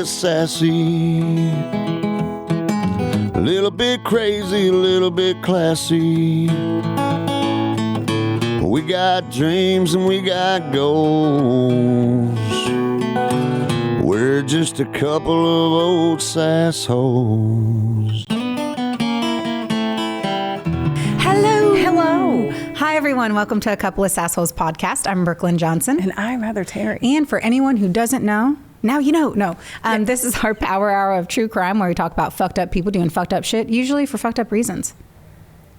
bit sassy, a little bit crazy, a little bit classy. We got dreams and we got goals. We're just a couple of old sassholes. Hello. Hi, everyone. Welcome to A Couple of Sassholes podcast. I'm Brooklyn Johnson. And I'm Rder Terry. And for anyone who doesn't know, now you know. No. This is our power hour of true crime where we talk about fucked up people doing fucked up shit, usually for fucked up reasons.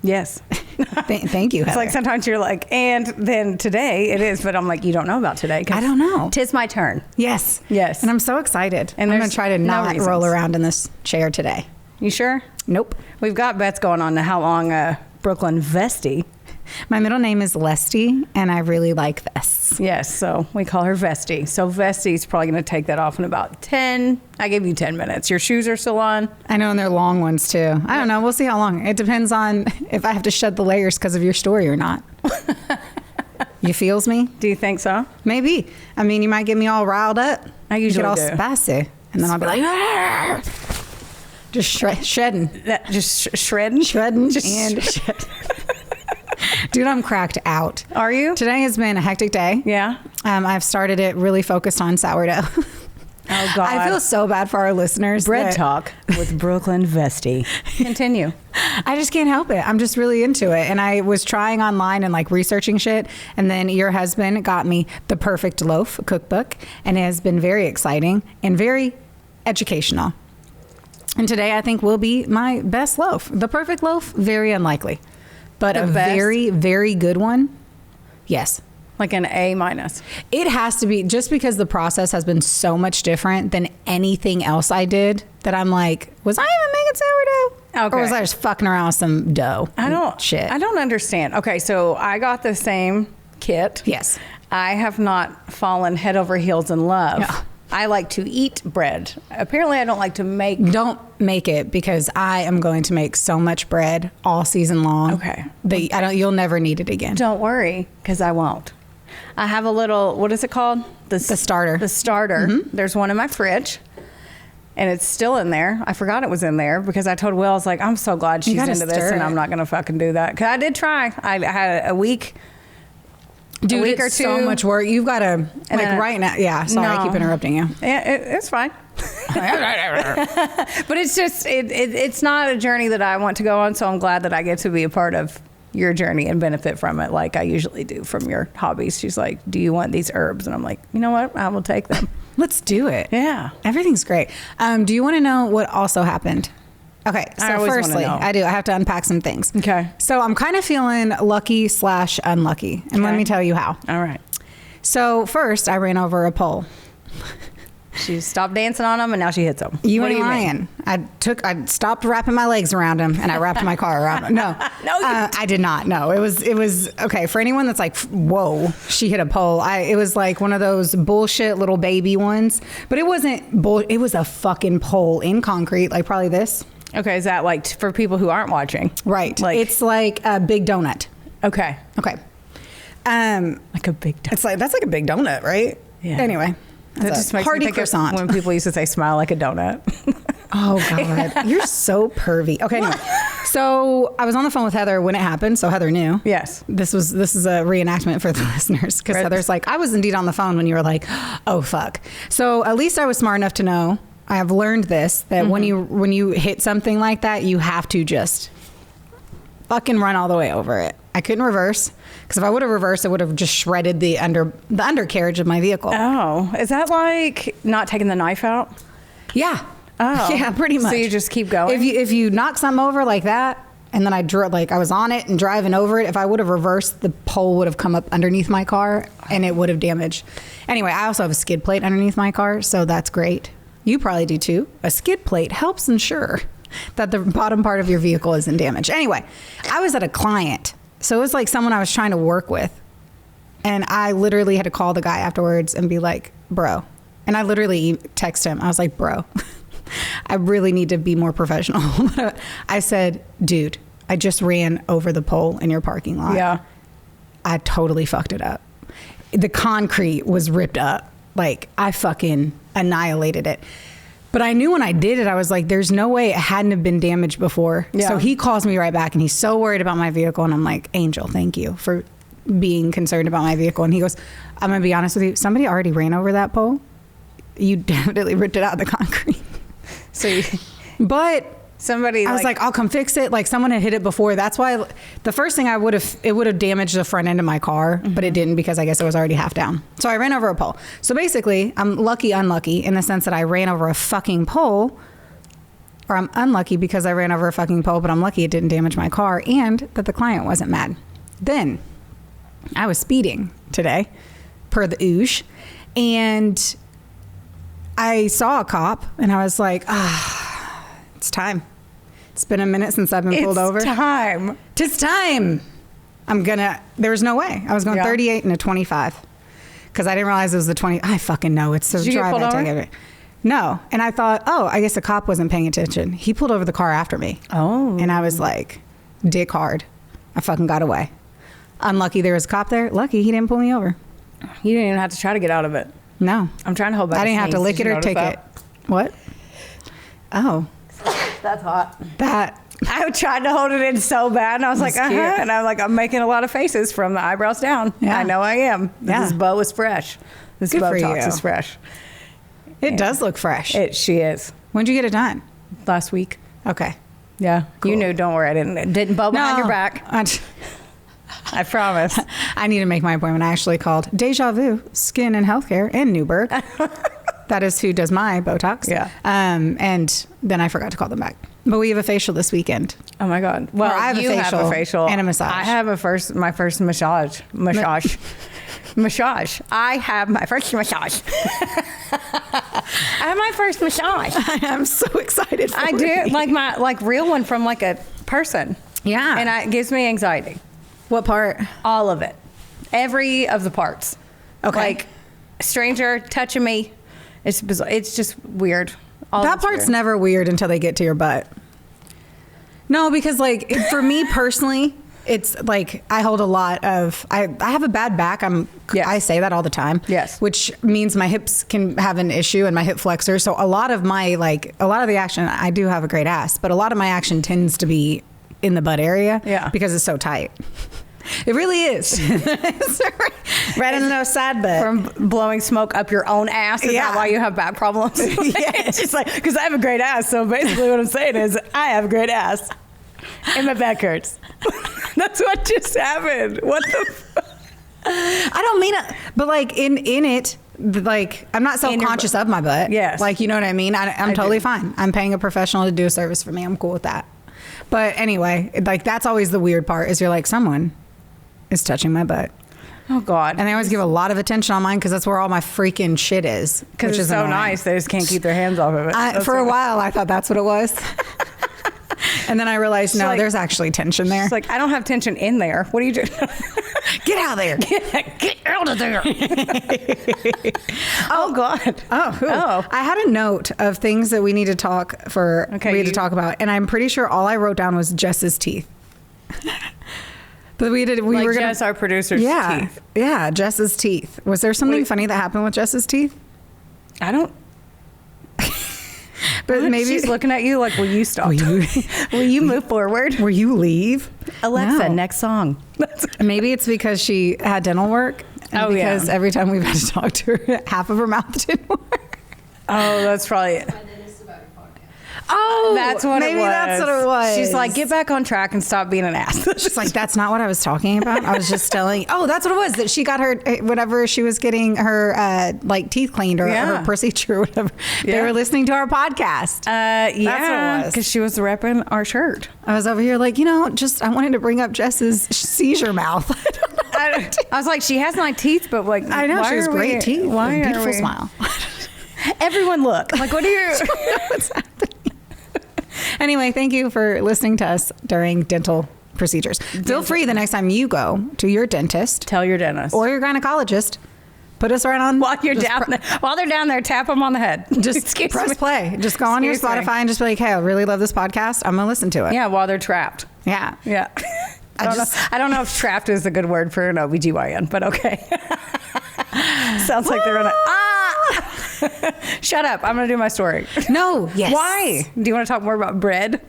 Yes. Thank you, Heather. It's like sometimes you're like, and then today it is, but I'm like, you don't know about today. I don't know. 'Tis my turn. Yes. Yes. And I'm so excited. And I'm going to try to not reasons. roll around in this chair today. You sure? Nope. We've got bets going on to how long Brooklyn Vesty. My middle name is Lesty, and I really like vests. Yes, so we call her Vesty. So Vesty's probably going to take that off in about 10. I gave you 10 minutes. Your shoes are still on? I know, and they're long ones, too. I don't know. We'll see how long. It depends on if I have to shed the layers because of your story or not. You feels me? Do you think so? Maybe. I mean, you might get me all riled up. I usually get all do. spicy. And then I'll be like, "Arr!" Just shredding. Shredding? Shredding Just and shredding. Dude, I'm cracked out. Are you? Today has been a hectic day. Yeah. I've started it really focused on sourdough. Oh, God. I feel so bad for our listeners. Bread Talk with Brooklyn Vesty. Continue. I just can't help it. I'm just really into it. And I was trying online and like researching shit. And then your husband got me the Perfect Loaf cookbook. And it has been very exciting and very educational. And today I think will be my best loaf. The perfect loaf, very unlikely. But a very, very good one, yes. Like an A minus. It has to be, just because the process has been so much different than anything else I did, that I'm like, was I even making sourdough? Okay. Or was I just fucking around with some dough? I don't understand. Okay, so I got the same kit. Yes. I have not fallen head over heels in love. No. I like to eat bread. Apparently, I don't like to make. Don't make it, because I am going to make so much bread all season long. Okay. You'll never need it again. Don't worry, because I won't. I have a little, what is it called? The starter. The starter. Mm-hmm. There's one in my fridge. And it's still in there. I forgot it was in there because I told Will, I was like, I'm so glad she's into this and I'm not going to fucking do that. Because I did try. I had a week. Dude, a week or it's two. so much work. You've got to, right now. Yeah, sorry, I keep interrupting you. It's fine. But it's just, it's not a journey that I want to go on. So I'm glad that I get to be a part of your journey and benefit from it like I usually do from your hobbies. She's like, do you want these herbs? And I'm like, you know what? I will take them. Let's do it. Yeah. Everything's great. Do you want to know what also happened? Okay, so firstly, I do. I have to unpack some things. Okay. So I'm kind of feeling lucky/unlucky. And let me tell you how. All right. So first, I ran over a pole. She stopped dancing on them and now she hits them. You ain't lying. I stopped wrapping my legs around him and I wrapped my car around him. No, I did not. No, it was okay. For anyone that's like, whoa, she hit a pole. It was like one of those bullshit little baby ones, but it wasn't it was a fucking pole in concrete, like probably this. Okay. Is that like for people who aren't watching? Right. It's like a big donut. Okay. Okay. Like a big donut. That's like a big donut, right? Yeah. Anyway. That just makes me think croissant. Of when people used to say smile like a donut. Oh, God. You're so pervy. Okay, anyway. So I was on the phone with Heather when it happened, so Heather knew. Yes. This is a reenactment for the listeners, because Heather's like, I was indeed on the phone when you were like, oh, fuck. So at least I was smart enough to know, I have learned this, that when you hit something like that, you have to just fucking run all the way over it. I couldn't reverse, because if I would have reversed, it would have just shredded the undercarriage of my vehicle. Oh, is that like not taking the knife out? Yeah. Oh. Yeah, pretty much. So you just keep going? If you knock something over like that, and then I was on it and driving over it, if I would have reversed, the pole would have come up underneath my car and it would have damaged. Anyway, I also have a skid plate underneath my car, so that's great. You probably do too. A skid plate helps ensure that the bottom part of your vehicle isn't damaged. Anyway, I was at a client. So it was like someone I was trying to work with. And I literally had to call the guy afterwards and be like, bro. And I literally text him. I was like, bro, I really need to be more professional. I said, dude, I just ran over the pole in your parking lot. Yeah. I totally fucked it up. The concrete was ripped up. Like, I fucking annihilated it. But I knew when I did it, I was like, there's no way it hadn't have been damaged before. Yeah. So he calls me right back and he's so worried about my vehicle. And I'm like, Angel, thank you for being concerned about my vehicle. And he goes, I'm going to be honest with you. Somebody already ran over that pole. You definitely ripped it out of the concrete. But somebody, I was like, I'll come fix it. Like someone had hit it before. That's why the first thing it would have damaged the front end of my car, but it didn't because I guess it was already half down. So I ran over a pole. So basically I'm unlucky in the sense that I ran over a fucking pole, or I'm unlucky because I ran over a fucking pole, but I'm lucky it didn't damage my car and that the client wasn't mad. Then I was speeding today per the oosh, and I saw a cop and I was like, it's time. It's been a minute since I've been pulled over. It's time. Tis time. There was no way. I was going 38 and a 25 because I didn't realize it was the 20. I fucking know. It's the Did you get drive pulled I over? take it. No. And I thought, I guess the cop wasn't paying attention. He pulled over the car after me. Oh. And I was like, dick hard. I fucking got away. Unlucky there was a cop there. Lucky he didn't pull me over. You didn't even have to try to get out of it. No. I'm trying to hold back. I didn't have to lick Did it you or notice take that? it. What? Oh. That's hot. That. I tried to hold it in so bad, and I was like, That's cute. and I'm making a lot of faces from the eyebrows down. Yeah. I know I am. Yeah. This bow is fresh. This Good for Botox you. is fresh. It does look fresh. She is. When'd you get it done? Last week. Okay. Yeah. Cool. You knew. Don't worry. I didn't bow behind your back. I promise. I need to make my appointment. I actually called Deja Vu Skin and Healthcare in Newburgh. That is who does my Botox. Yeah. And then I forgot to call them back. But we have a facial this weekend. Oh my God. Well, Or I have a you have a facial and a massage. I have my first massage. Massage. I have my first massage. I have my first massage. I'm so excited for I do you. like real one from like a person. Yeah. And it gives me anxiety. What part? All of it. Every of the parts. Okay. Like stranger touching me. It's bizarre. It's just weird. All That of it's part's weird. never weird until they get to your butt. No, because like for me personally, it's like I hold a lot of I have a bad back. Yes. I say that all the time. Yes. Which means my hips can have an issue and my hip flexor. So a lot of the action, I do have a great ass, but a lot of my action tends to be in the butt area. Yeah. Because it's so tight. It really is. Right in the nose side butt. From blowing smoke up your own ass. Is that why you have back problems? It's just like, because I have a great ass. So basically what I'm saying is I have a great ass and my back hurts. That's what just happened. What the I don't mean it, but like in it, like I'm not self-conscious of my butt. Yes. Like, you know what I mean? I'm totally do. fine. I'm paying a professional to do a service for me. I'm cool with that. But anyway, like that's always the weird part is you're like, someone is touching my butt. Oh God. And they always give a lot of attention on mine because that's where all my freaking shit is. Because which it's is so annoying. nice. They just can't keep their hands off of it. For a while, I thought that's what it was. And then I realized, no, like- there's actually tension there. It's like, I don't have tension in there. What are you doing? Get out of there. Get out of there. Oh God. Oh. I had a note of things that we need to talk to talk about, and I'm pretty sure all I wrote down was Jess's teeth. But we were gonna Jess, our producer's teeth. Yeah, Jess's teeth. Was there something funny that happened with Jess's teeth? I don't. But maybe She's looking at you like, will you stop? Will you move forward? Will you leave? Alexa, No. next song. Maybe it's because she had dental work. And because every time we've had to talk to her, half of her mouth didn't work. Oh, that's probably it. Oh, That's what maybe it was. that's what it was. She's like, get back on track and stop being an ass. She's like, that's not what I was talking about. I was just telling. Oh, that's what it was. That she got her whenever she was getting her like teeth cleaned or her procedure or whatever. They were listening to our podcast. Yeah, That's what it was. because she was repping our shirt. I was over here like, I wanted to bring up Jess's seizure mouth. I was like, she has nice teeth, but like, I know why she has are great we- teeth. Why and are beautiful we- smile. Everyone look. Like, what are you? What's happening? Anyway, thank you for listening to us during dental procedures. Feel free the next time you go to your dentist Tell your dentist. or your gynecologist, put us right on. While you're down there, while they're down there, tap them on the head. Just Excuse press me. play. Just go on your Excuse me. Spotify and just be like, hey, I really love this podcast. I'm going to listen to it. Yeah, while they're trapped. Yeah. Yeah. I don't know if trapped is a good word for an OBGYN, but okay. Sounds like they're in a... Shut up. I'm going to do my story. No. Yes. Why? Do you want to talk more about bread?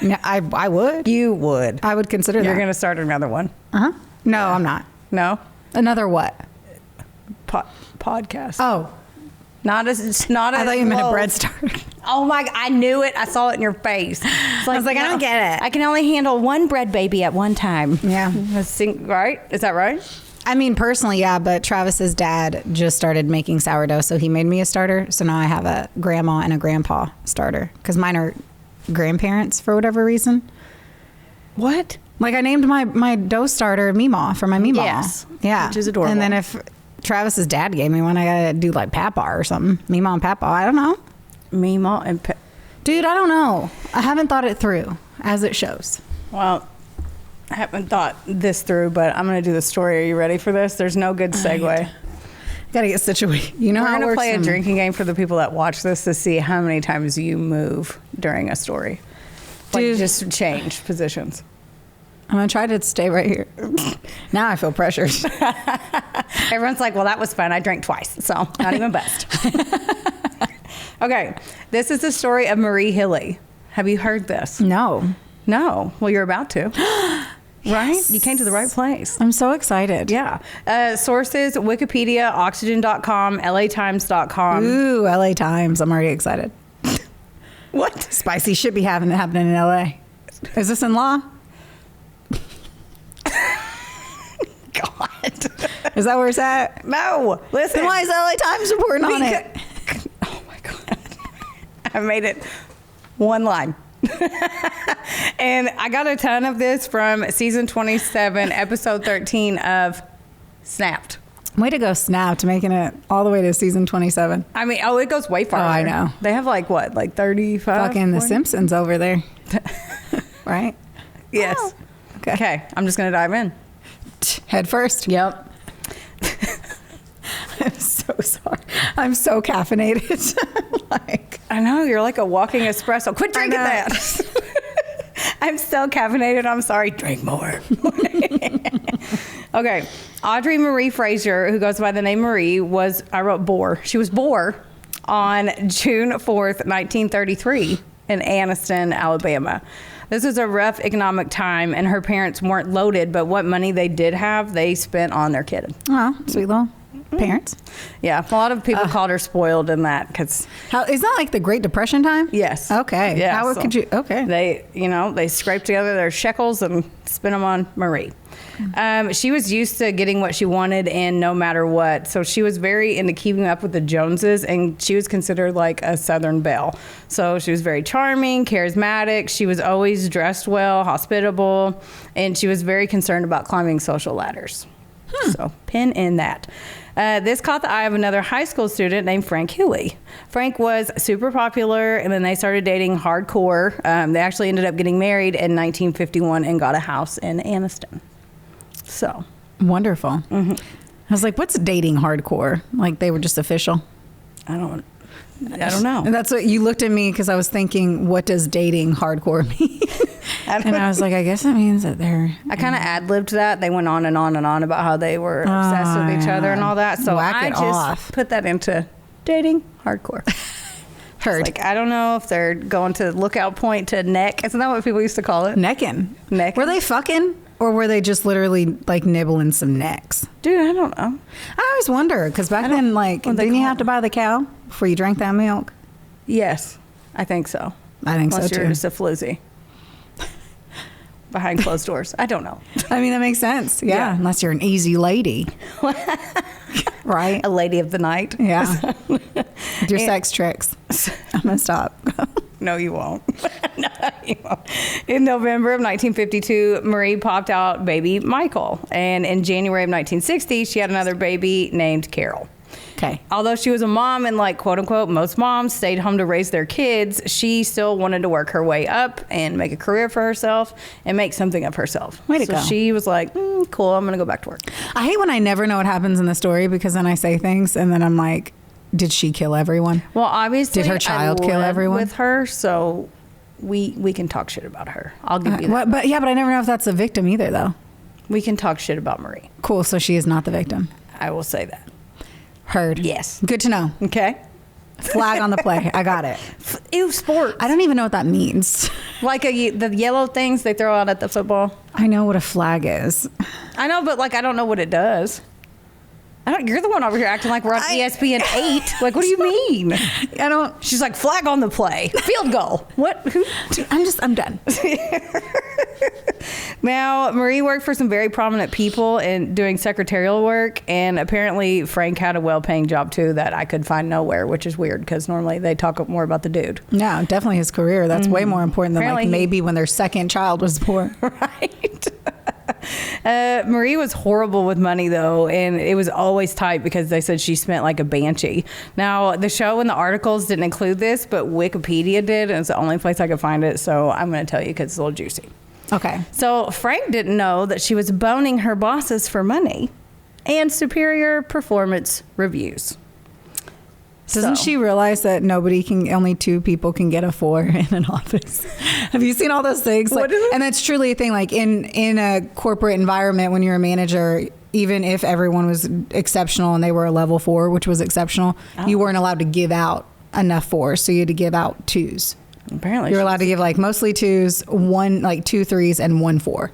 No, I would. You would. I would consider You're that. going to start another one. Uh-huh. No, I'm not. No? Another what? Podcast. Oh. It's not I thought you meant a bread starter. Oh my, I knew it. I saw it in your face. It's I was like, I don't get it. I can only handle one bread baby at one time. Yeah. Right? Is that right? I mean, personally, yeah, but Travis's dad just started making sourdough, so he made me a starter. So now I have a grandma and a grandpa starter because mine are grandparents for whatever reason. What? Like I named my dough starter Meemaw for my Meemaw. Yes. Yeah. Which is adorable. And then if Travis's dad gave me one, I gotta do like Papa or something. Meemaw and Papa. I don't know. Meemaw and Dude, I don't know. I haven't thought it through as it shows. Well, I haven't thought this through, but I'm going to do the story. Are you ready for this? There's no good segue. Gotta get situated. You know We're how it going to works. play a in- drinking game for the people that watch this to see how many times you move during a story. Like Dude. just change positions. I'm gonna try to stay right here. Now I feel pressured. Everyone's like, well, that was fun. I drank twice, so not even best. Okay, this is the story of Marie Hilley. Have you heard this? No. No. Well, you're about to. Right? You came to the right place. I'm so excited. Yeah. Sources, Wikipedia, Oxygen.com, LATimes.com. Ooh, LA Times. I'm already excited. What? Spicy shit be happening in LA. Is this in law? God. Is that where it's at? No. Listen. Then why is LA Times reporting on it? Oh my God. I made it one line. And I got a ton of this from season 27, episode 13 of Snapped. Way to go, Snapped, making it all the way to season 27. I mean, it goes way farther. Oh, I know. They have like what, like 35? Fucking The 40? Simpsons over there. Right? Yes. Oh, okay. Okay, I'm just going to dive in. Head first. Yep. I'm so sorry. I'm so caffeinated. Like, I know, you're like a walking espresso. Quit drinking know. that. I'm so caffeinated. I'm sorry. Drink more. Okay. Audrey Marie Frazier, who goes by the name Marie, I wrote bore. She was bore on June 4th, 1933 in Anniston, Alabama. This was a rough economic time, and her parents weren't loaded, but what money they did have, they spent on their kid. oh, sweet little parents. Yeah, a lot of people called her spoiled in that because Is that like the Great Depression time? yes. Okay. Yeah. How so could you? Okay. they scraped together their shekels and spent them on Marie. She was used to getting what she wanted and no matter what. So she was very into keeping up with the Joneses, and she was considered like a Southern Belle. So she was very charming, charismatic. She was always dressed well, hospitable, and she was very concerned about climbing social ladders. So pin in that. This caught the eye of another high school student named Frank Hilley. Frank was super popular, and then they started dating hardcore. They actually ended up getting married in 1951 and got a house in Anniston. So Wonderful. Mm-hmm. I was like, what's dating hardcore? Like they were just official. I don't know. And that's what you looked at me because I was thinking, what does dating hardcore mean? And I was like, I guess it means that they're. I kind of ad-libbed that. They went on and on and on about how they were obsessed with each other and all that. So Whack I it just off. put that into dating hardcore. Heard. Like, I don't know if they're going to lookout point to neck. Isn't that what people used to call it? Necking. Necking? Were they fucking? Or were they just literally like nibbling some necks? Dude, I don't know. I always wonder because back then, like, what they didn't you call have to buy the cow before you drank that milk? Yes, I think so. I think Unless so you're too. just a floozy. Behind closed doors. I don't know. I mean, that makes sense. Yeah, unless you're an easy lady, right? A lady of the night. Yeah. With your sex tricks. I'm gonna stop. No, you won't. No, you won't. In November of 1952, Marie popped out baby Michael. And in January of 1960, she had another baby named Carol. Okay. Although she was a mom and like quote unquote most moms stayed home to raise their kids, she still wanted to work her way up and make a career for herself and make something of herself. Way to so go. She was like, cool, I'm going to go back to work. I hate when I never know what happens in the story because then I say things and then I'm like, did she kill everyone? Well, obviously, Did her child I kill lived everyone? with her, so we can talk shit about her. I'll give you that. What, but I never know if that's a victim either though. We can talk shit about Marie. Cool. So she is not the victim. I will say that. Heard. Yes. Good to know. Okay. Flag on the play. I got it. Ew, sports. I don't even know what that means. Like the yellow things they throw out at the football. I know what a flag is. I know, but like I don't know what it does. You're the one over here acting like we're on ESPN 8. Like, what do you mean? I don't. She's like, flag on the play. Field goal. What? Who? I'm done. Now, Marie worked for some very prominent people in doing secretarial work. And apparently Frank had a well-paying job, too, that I could find nowhere, which is weird because normally they talk more about the dude. No, definitely his career. That's way more important than Apparently like maybe when their second child was born. Right. Marie was horrible with money, though, and it was always tight because they said she spent like a banshee. Now, the show and the articles didn't include this, but Wikipedia did, and it's the only place I could find it, so I'm going to tell you because it's a little juicy. Okay. So Frank didn't know that she was boning her bosses for money and superior performance reviews. Doesn't she realize that only 2 people can get a 4 in an office? Have you seen all those things? Like, What is it? And that's truly a thing. Like in a corporate environment, when you're a manager, even if everyone was exceptional and they were a level 4, which was exceptional, you weren't allowed to give out enough 4s. So you had to give out 2s. Apparently. You're allowed to give like mostly 2s, 2 3s, and 1 4.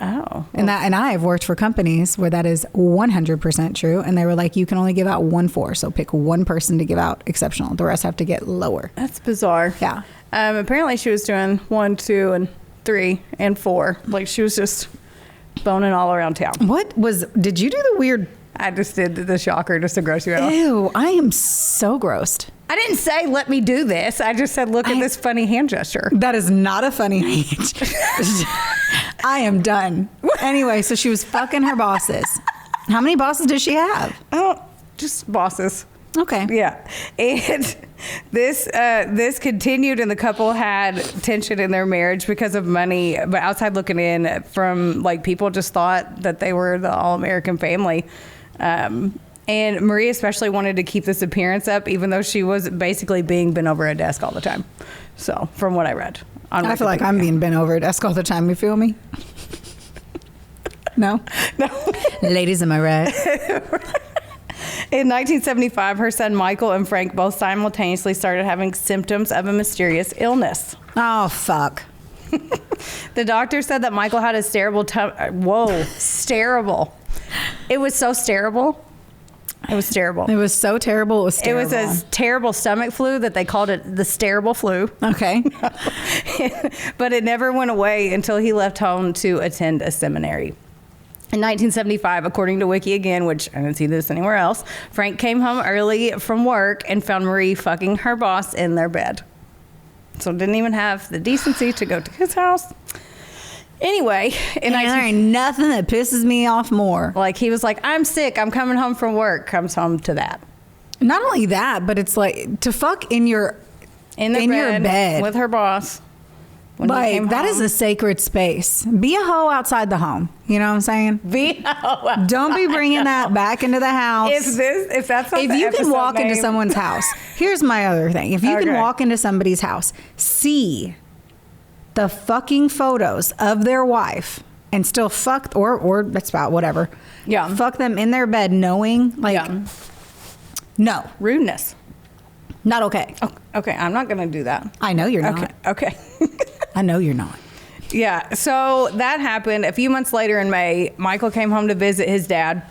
Oh. And I have worked for companies where that is 100% true. And they were like, you can only give out 1 4. So pick one person to give out exceptional. The rest have to get lower. That's bizarre. Yeah. Apparently she was doing 1, 2, and 3, and 4. Like she was just boning all around town. Did you do the weird? I just did the shocker just to gross you out. Ew, I am so grossed. I didn't say, let me do this. I just said, look at this funny hand gesture. That is not a funny age. I am done. Anyway, so she was fucking her bosses. How many bosses did she have? Oh, just bosses. Okay. Yeah. And this continued, and the couple had tension in their marriage because of money. But outside looking in, from like people just thought that they were the all-American family. And Marie especially wanted to keep this appearance up, even though she was basically being bent over a desk all the time. So, from what I read. I feel like I'm being bent over a desk all the time. You feel me? No? No. Ladies, am I right? In 1975, her son Michael and Frank both simultaneously started having symptoms of a mysterious illness. Oh, fuck. The doctor said that Michael had a terrible terrible. It was so terrible. It was terrible. It was so terrible. It was terrible. It was a terrible stomach flu that they called it the terrible flu. Okay. But it never went away until he left home to attend a seminary. In 1975, according to Wiki again, which I didn't see this anywhere else, Frank came home early from work and found Marie fucking her boss in their bed. So didn't even have the decency to go to his house. Anyway, and there ain't nothing that pisses me off more. Like he was like, I'm sick. I'm coming home from work. Comes home to that. Not only that, but it's like to fuck in your bed with her boss. Like that is a sacred space. Be a hoe outside the home. You know what I'm saying? Be a hoe. Don't be bringing that back into the house. If you can walk into someone's house, here's my other thing. If you can walk into somebody's house, see the fucking photos of their wife and still fuck or that's about whatever. Yeah. Fuck them in their bed knowing no. Rudeness. Not okay. Oh, okay, I'm not going to do that. I know you're not. Okay. I know you're not. Yeah, so that happened. A few months later in May, Michael came home to visit his dad.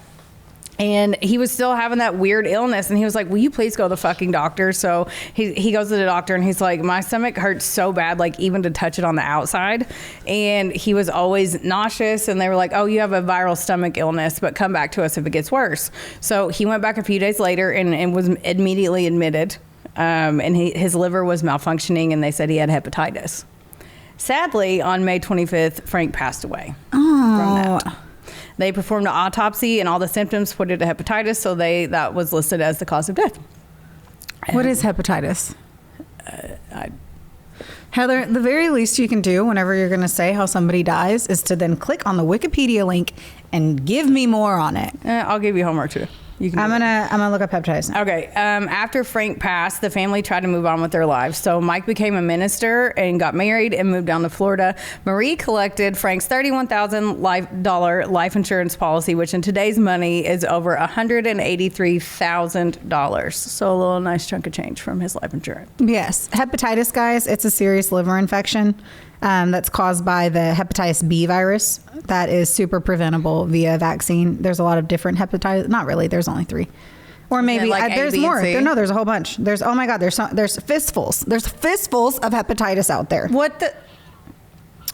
And he was still having that weird illness. And he was like, will you please go to the fucking doctor? So he goes to the doctor and he's like, my stomach hurts so bad, like even to touch it on the outside. And he was always nauseous. And they were like, oh, you have a viral stomach illness, but come back to us if it gets worse. So he went back a few days later and was immediately admitted. And his liver was malfunctioning and they said he had hepatitis. Sadly, on May 25th, Frank passed away from that. They performed an autopsy and all the symptoms pointed to hepatitis, so that was listed as the cause of death. What is hepatitis? Heather, the very least you can do whenever you're going to say how somebody dies is to then click on the Wikipedia link and give me more on it. I'll give you homework too. You can. I'm gonna look up hepatitis now. Okay. After Frank passed, the family tried to move on with their lives. So Mike became a minister and got married and moved down to Florida. Marie collected Frank's $31,000 life insurance policy, which in today's money is over $183,000. So a little nice chunk of change from his life insurance. Yes, hepatitis, guys. It's a serious liver infection that's caused by the hepatitis B virus. That is super preventable via vaccine. There's a lot of different hepatitis. Not really. There's only 3, or maybe like A, there's B, and more. C? No, there's a whole bunch. There's oh my god. There's fistfuls. There's fistfuls of hepatitis out there. What the?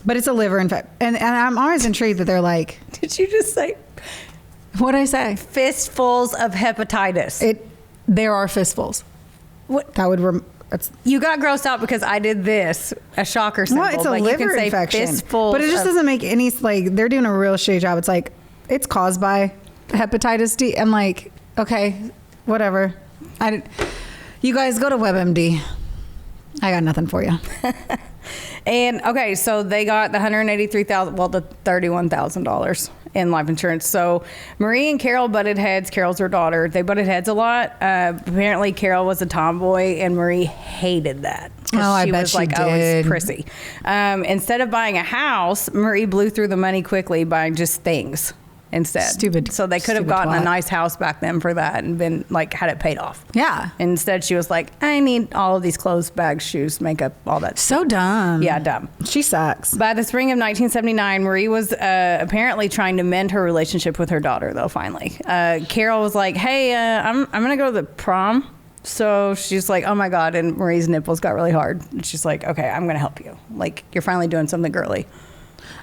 But it's a liver infection, and I'm always intrigued that they're like, Did you just say what'd I say? fistfuls of hepatitis? There are fistfuls. What? That would. That's, You got grossed out because I did this, a shocker symbol. well, it's a but you liver can say infection, fistfuls but it just of- doesn't make any like. They're doing a real shitty job. It's like it's caused by hepatitis D. I'm like, okay, whatever. You guys go to WebMD. I got nothing for you. And okay, so they got the $183,000, well, the $31,000 in life insurance. So Marie and Carol butted heads. Carol's her daughter. They butted heads a lot. Apparently, Carol was a tomboy, and Marie hated that. Oh, I bet was she like, did. oh, it's prissy. Instead of buying a house, Marie blew through the money quickly buying just things instead. Stupid. So they could have Stupid gotten a twat. nice house back then for that and been like had it paid off. Yeah. Instead, she was like, I need all of these clothes, bags, shoes, makeup, all that. So dumb. Yeah, dumb. She sucks. By the spring of 1979, Marie was apparently trying to mend her relationship with her daughter, though, finally. Carol was like, hey, I'm going to go to the prom. So she's like, oh, my God. And Marie's nipples got really hard. And she's like, okay, I'm going to help you. Like, you're finally doing something girly.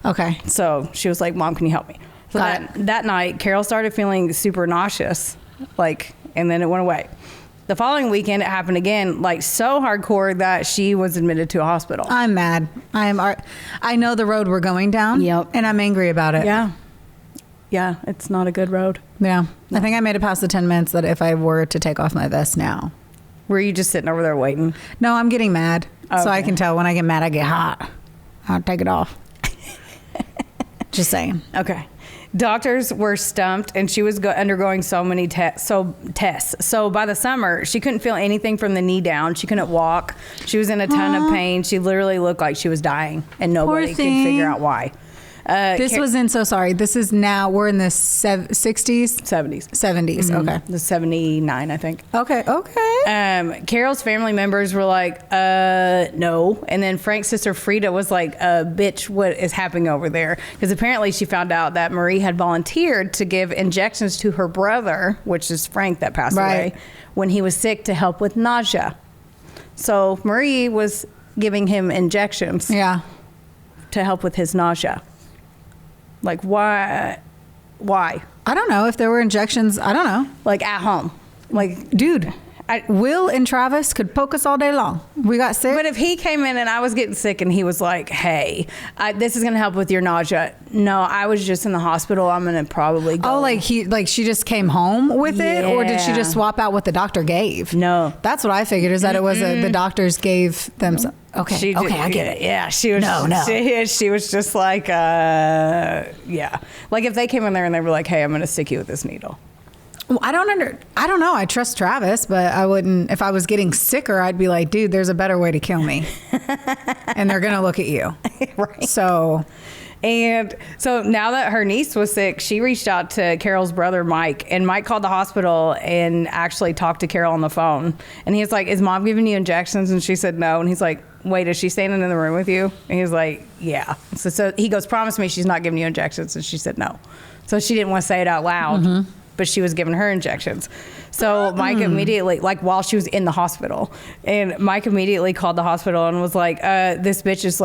Okay. So she was like, Mom, can you help me? So that night, Carol started feeling super nauseous, and then it went away. The following weekend, it happened again, so hardcore that she was admitted to a hospital. I'm mad. I know the road we're going down. Yep. And I'm angry about it. Yeah. Yeah, it's not a good road. Yeah. I think I made it past the 10 minutes that if I were to take off my vest now. Were you just sitting over there waiting? No, I'm getting mad. So I Okay. can tell when I get mad, I get hot. I'll take it off. Just saying. Okay. Doctors were stumped, and she was undergoing so many tests. So by the summer, she couldn't feel anything from the knee down. She couldn't walk. She was in a ton of pain. She literally looked like she was dying, and nobody could figure out why. This is now, we're in the 60s? 70s. 70s, okay. The 79, I think. Okay. Carol's family members were like, no. And then Frank's sister Frida was like, bitch, what is happening over there? Because apparently she found out that Marie had volunteered to give injections to her brother, which is Frank that passed away, when he was sick to help with nausea. So Marie was giving him injections Yeah. to help with his nausea. Like, why? I don't know if there were injections. I don't know. Like, at home. Like, Dude, Will and Travis could poke us all day long. We got sick. but if he came in and I was getting sick and he was like, hey, this is going to help with your nausea. No, I was just in the hospital. I'm going to probably go. Oh, she just came home with it, or did she Yeah. just swap out what the doctor gave? No. That's what I figured, is that it was the doctors gave them some. Okay, I get it. Yeah, she was. No. She was just like, yeah. Like if they came in there and they were like, hey, I'm going to stick you with this needle. Well, I don't know. I trust Travis, but I wouldn't. If I was getting sicker, I'd be like, dude, there's a better way to kill me. And they're going to look at you. Right. So. And so now that her niece was sick, she reached out to Carol's brother, Mike, and Mike called the hospital and actually talked to Carol on the phone. And he was like, is Mom giving you injections? And she said no. And he's like, wait, is she standing in the room with you? And he was like, yeah. So he goes, promise me she's not giving you injections. And she said no. So she didn't want to say it out loud, but she was giving her injections. So Mike immediately, while she was in the hospital, and Mike immediately called the hospital and was like, this bitch is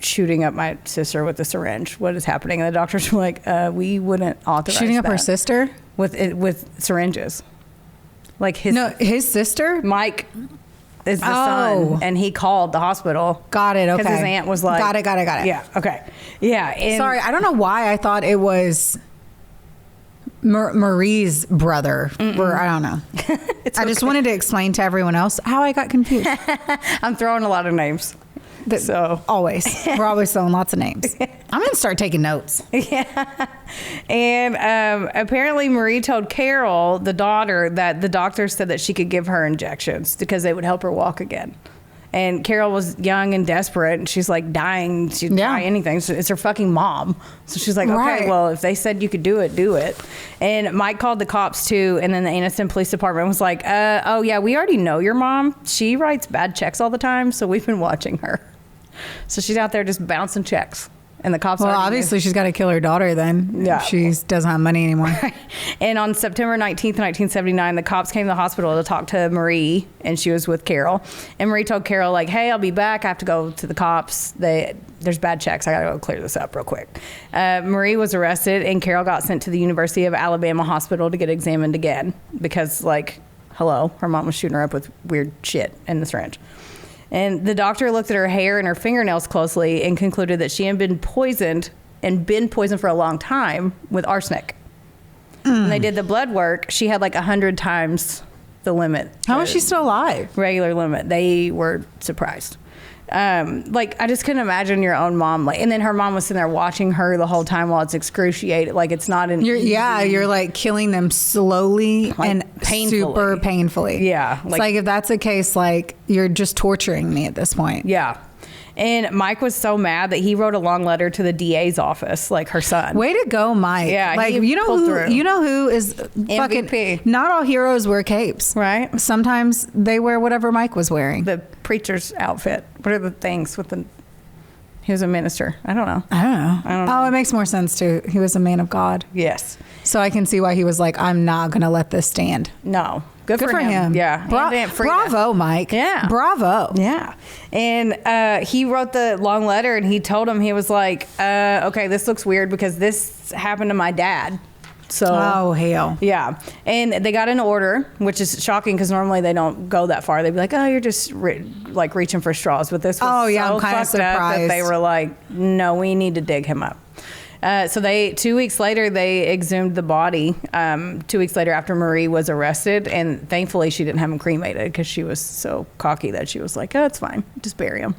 shooting up my sister with a syringe. What is happening? And the doctors were like, we wouldn't authorize Shooting up that. her sister? With syringes. His sister? Mike is the son, and he called the hospital. Got it, okay. Because his aunt was like... Got it. Yeah, okay. Yeah. And Sorry, I don't know why I thought it was Marie's brother. Or I don't know. I just wanted to explain to everyone else how I got confused. I'm throwing a lot of names. So always. We're always throwing lots of names. I'm going to start taking notes. yeah. And apparently Marie told Carol, the daughter, that the doctor said that she could give her injections because they would help her walk again. And Carol was young and desperate, and she's like dying. She'd try anything. So it's her fucking mom. So she's like, okay, well, if they said you could do it, do it. And Mike called the cops too. And then the Anniston Police Department was like, oh yeah, we already know your mom. She writes bad checks all the time. So we've been watching her. So she's out there just bouncing checks. And the cops. Well, obviously she's got to kill her daughter then. Yeah. If she doesn't have money anymore. And on September 19th, 1979, the cops came to the hospital to talk to Marie, and she was with Carol. And Marie told Carol, like, hey, I'll be back. I have to go to the cops. There's bad checks. I got to go clear this up real quick. Marie was arrested, and Carol got sent to the University of Alabama Hospital to get examined again because, like, hello, her mom was shooting her up with weird shit in the syringe. And the doctor looked at her hair and her fingernails closely and concluded that she had been poisoned for a long time with arsenic. When they did the blood work, she had like 100 times the limit. How is she still alive? Regular limit. They were surprised. Like, I just couldn't imagine your own mom. Like, and then her mom was sitting there watching her the whole time while it's excruciating. Like, it's not an you're like killing them slowly and painfully. super painfully. Yeah. It's like if that's the case, like you're just torturing me at this point. Yeah. And Mike was so mad that he wrote a long letter to the DA's office, like her son. Way to go, Mike. Yeah, like he pulled through. you know who is MVP. fucking. Not all heroes wear capes, Right. Sometimes they wear whatever Mike was wearing. The preacher's outfit. What are the things with the... He was a minister. I don't know. I don't know. Oh, it makes more sense too. He was a man of God. Yes. So I can see why he was like, I'm not going to let this stand. No. Good for him. Yeah. And Aunt Frida. Bravo, Mike. Yeah. Bravo. Yeah. And he wrote the long letter, and he told him, he was like, okay, this looks weird because this happened to my dad. So, oh, hell. Yeah. And they got an order, which is shocking because normally they don't go that far. They'd be like, oh, you're just like reaching for straws. But this was I'm kind of fucked up that they were like, no, we need to dig him up. So 2 weeks later, they exhumed the body 2 weeks later after Marie was arrested. And thankfully, she didn't have him cremated because she was so cocky that she was like, oh, it's fine. Just bury him.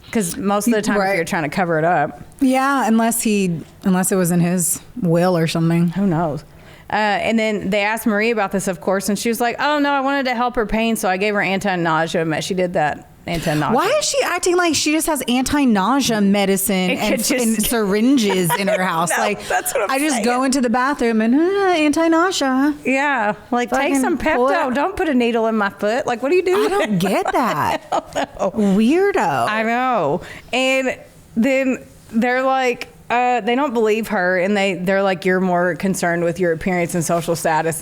Because most of the time, if you're trying to cover it up. Yeah, unless it was in his will or something. Who knows? And then they asked Marie about this, of course, and she was like, oh, no, I wanted to help her pain, so I gave her anti-nausea. She did that anti-nausea. Why is she acting like she just has anti-nausea medicine and syringes in her house? No, like, that's what I just saying. go into the bathroom and anti-nausea. Yeah, like take some pull Pepto. it. Don't put a needle in my foot. Like, what are you doing? I don't get that. Weirdo. I know. And then they're like, they don't believe her, and they're like, you're more concerned with your appearance and social status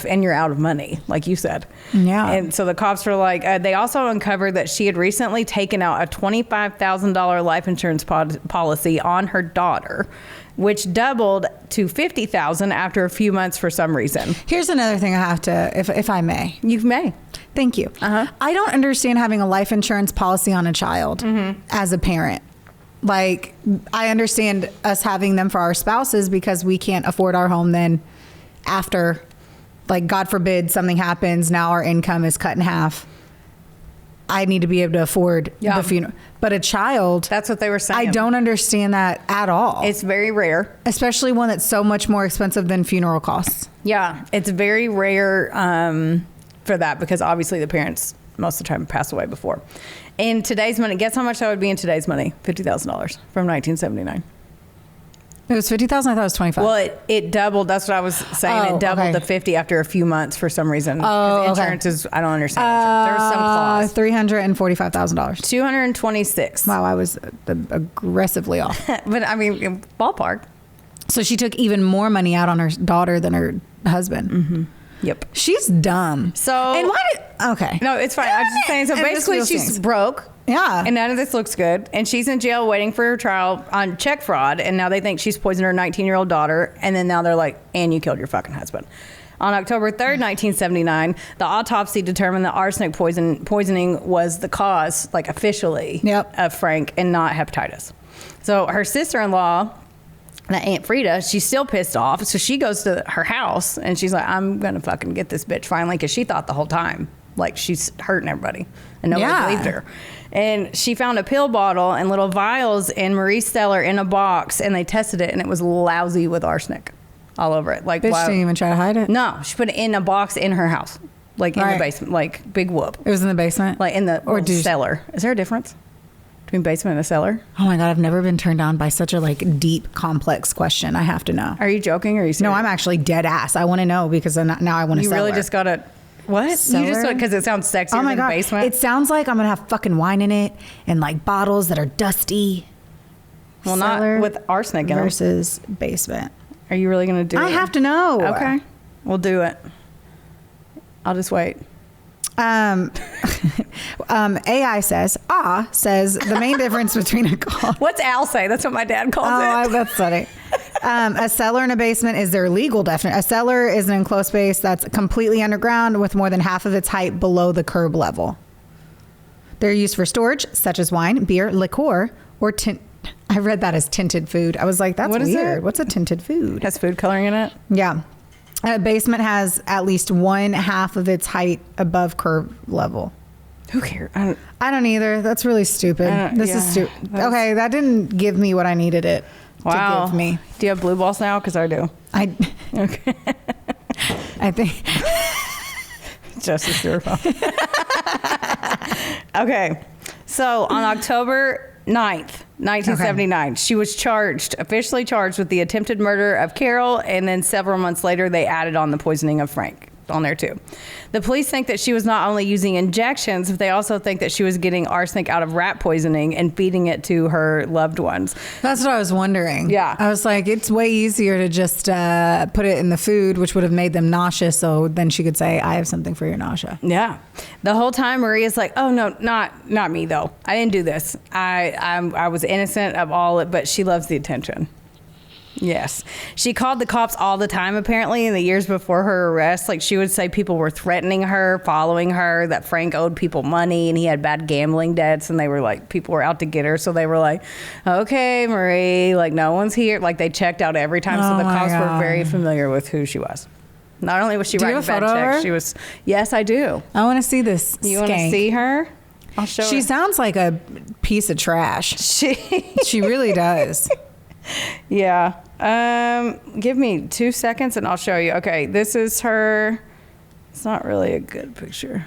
and you're out of money, like you said. Yeah. And so the cops were like, they also uncovered that she had recently taken out a $25,000 life insurance policy on her daughter, which doubled to $50,000 after a few months for some reason. Here's another thing I have to, if I may. You may. Thank you. Uh-huh. I don't understand having a life insurance policy on a child as a parent. Like, I understand us having them for our spouses because we can't afford our home then after, like, God forbid something happens, now our income is cut in half. I need to be able to afford the funeral. But a child... That's what they were saying. I don't understand that at all. It's very rare. Especially one that's so much more expensive than funeral costs. Yeah, it's very rare for that because obviously the parents most of the time pass away before. In today's money, guess how much that would be in today's money? $50,000 from 1979. It was 50,000. I thought it was 25. Well, it doubled. That's what I was saying. It doubled to 50 after a few months for some reason. Oh, insurance is, I don't understand insurance. There was some clause. $345,000. 226. Wow, I was aggressively off. But I mean, ballpark. So she took even more money out on her daughter than her husband. Mm-hmm. Yep. She's dumb. So and why did okay? No, it's fine. I'm just saying. So And basically, this she's feels broke. Yeah. And none of this looks good. And she's in jail waiting for her trial on check fraud. And now they think she's poisoned her 19-year-old daughter. And then now they're like, and you killed your fucking husband. On October 3rd, 1979, the autopsy determined that arsenic poisoning was the cause, like officially, of Frank and not hepatitis. So her sister-in-law, Aunt Frida, she's still pissed off. So she goes to her house and she's like, I'm going to fucking get this bitch finally, because she thought the whole time Like she's hurting everybody, and nobody Yeah. believed her. And she found a pill bottle and little vials in Marie's cellar in a box, and they tested it, and it was lousy with arsenic all over it. Like, Bitch wow. didn't even try to hide it. No, she put it in a box in her house, like in Right. the basement, like big whoop, It was in the basement? like in the Or little cellar. Is there a difference between basement and a cellar? Oh my God, I've never been turned on by such a like deep, complex question. I have to know. Are you joking or are you serious? No, I'm actually dead ass. I want to know because now I want to You really just got to, what? You Cellar? just because it sounds sexier Oh my than God. basement? It sounds like I'm going to have fucking wine in it and like bottles that are dusty. Well, Cellar not with arsenic in them. versus basement. Are you really going to do it? I have to know. Okay. We'll do it. I'll just wait. AI says the main difference between a call. What's Al say? That's what my dad calls it. That's funny. A cellar and a basement is their legal definition. A cellar is an enclosed space that's completely underground with more than half of its height below the curb level. They're used for storage, such as wine, beer, liqueur, or tint. I read that as tinted food. I was like, that's What is weird. it? What's a tinted food? Has food coloring in it? Yeah. A basement has at least 1/2 of its height above curb level. Who cares? I don't either. That's really stupid. This is stupid. Okay, that didn't give me what I needed it to give me. Do you have blue balls now? Because I do. Okay. I think. Justice to her phone. Okay. So on October 9th, 1979, she was officially charged with the attempted murder of Carol, and then several months later, they added on the poisoning of Frank on there too. The police think that she was not only using injections, but they also think that she was getting arsenic out of rat poisoning and feeding it to her loved ones. That's what I was wondering. Yeah. I was like, it's way easier to just put it in the food, which would have made them nauseous. So then she could say, I have something for your nausea. Yeah. The whole time Maria's like, oh no, not me though. I didn't do this. I was innocent of all it, but she loves the attention. Yes. She called the cops all the time, apparently, in the years before her arrest. Like, she would say people were threatening her, following her, that Frank owed people money and he had bad gambling debts, and they were like, people were out to get her. So they were like, okay, Marie, like, no one's here. Like, they checked out every time. So the cops were very familiar with who she was. Not only was she writing bad checks, she was, yes, I do. I want to see this. You want to see her? I'll show She her. sounds like a piece of trash. She really does. Yeah. Give me 2 seconds and I'll show you. Okay, this is her. It's not really a good picture.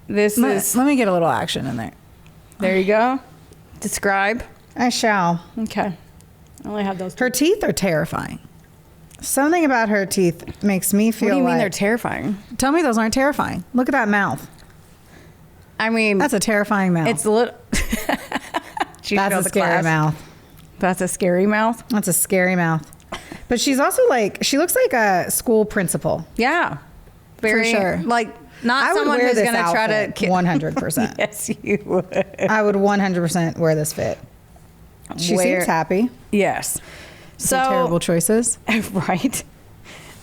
Let me get a little action in there. There you go. Describe. I shall. Okay. I only have those. Her teeth are terrifying. Something about her teeth makes me feel What do you mean like... they're terrifying? Tell me those aren't terrifying. Look at that mouth. I mean, That's a terrifying mouth. it's a little. That's a scary mouth. That's a scary mouth. That's a scary mouth. But she's also like, she looks like a school principal. Yeah. Very, For sure. Like, not I would someone wear who's this going to try to. outfit 100%. Yes, you would. I would 100% wear this fit. She seems happy. Yes. So Terrible choices. Right.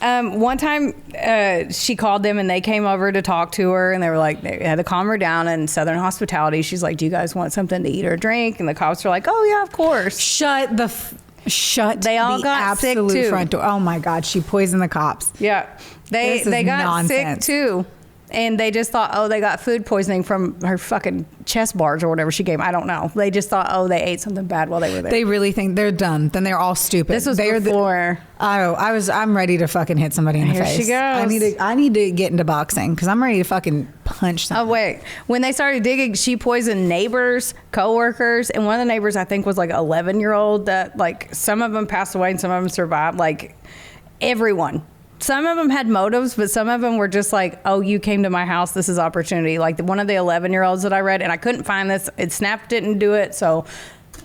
One time she called them and they came over to talk to her, and they were like, they had to calm her down. And Southern Hospitality, she's like, do you guys want something to eat or drink? And the cops were like, oh yeah, of course. They all the got sick, absolute too. front door. Oh my God, she poisoned the cops. Yeah. This is They got nonsense. sick too. And they just thought, oh, they got food poisoning from her fucking chest bars or whatever she gave 'em. I don't know. They just thought, oh, they ate something bad while they were there. They really think they're done. Then they're all stupid. This was before. I'm ready to fucking hit somebody in the Here face. she goes. I need to get into boxing because I'm ready to fucking punch Oh, something. wait. When they started digging, she poisoned neighbors, coworkers, and one of the neighbors, I think, was like 11-year-old that, like, some of them passed away and some of them survived. Like, everyone. Some of them had motives, but some of them were just like, oh, you came to my house. This is opportunity. Like one of the 11-year-olds that I read, and I couldn't find this. Snap didn't do it, so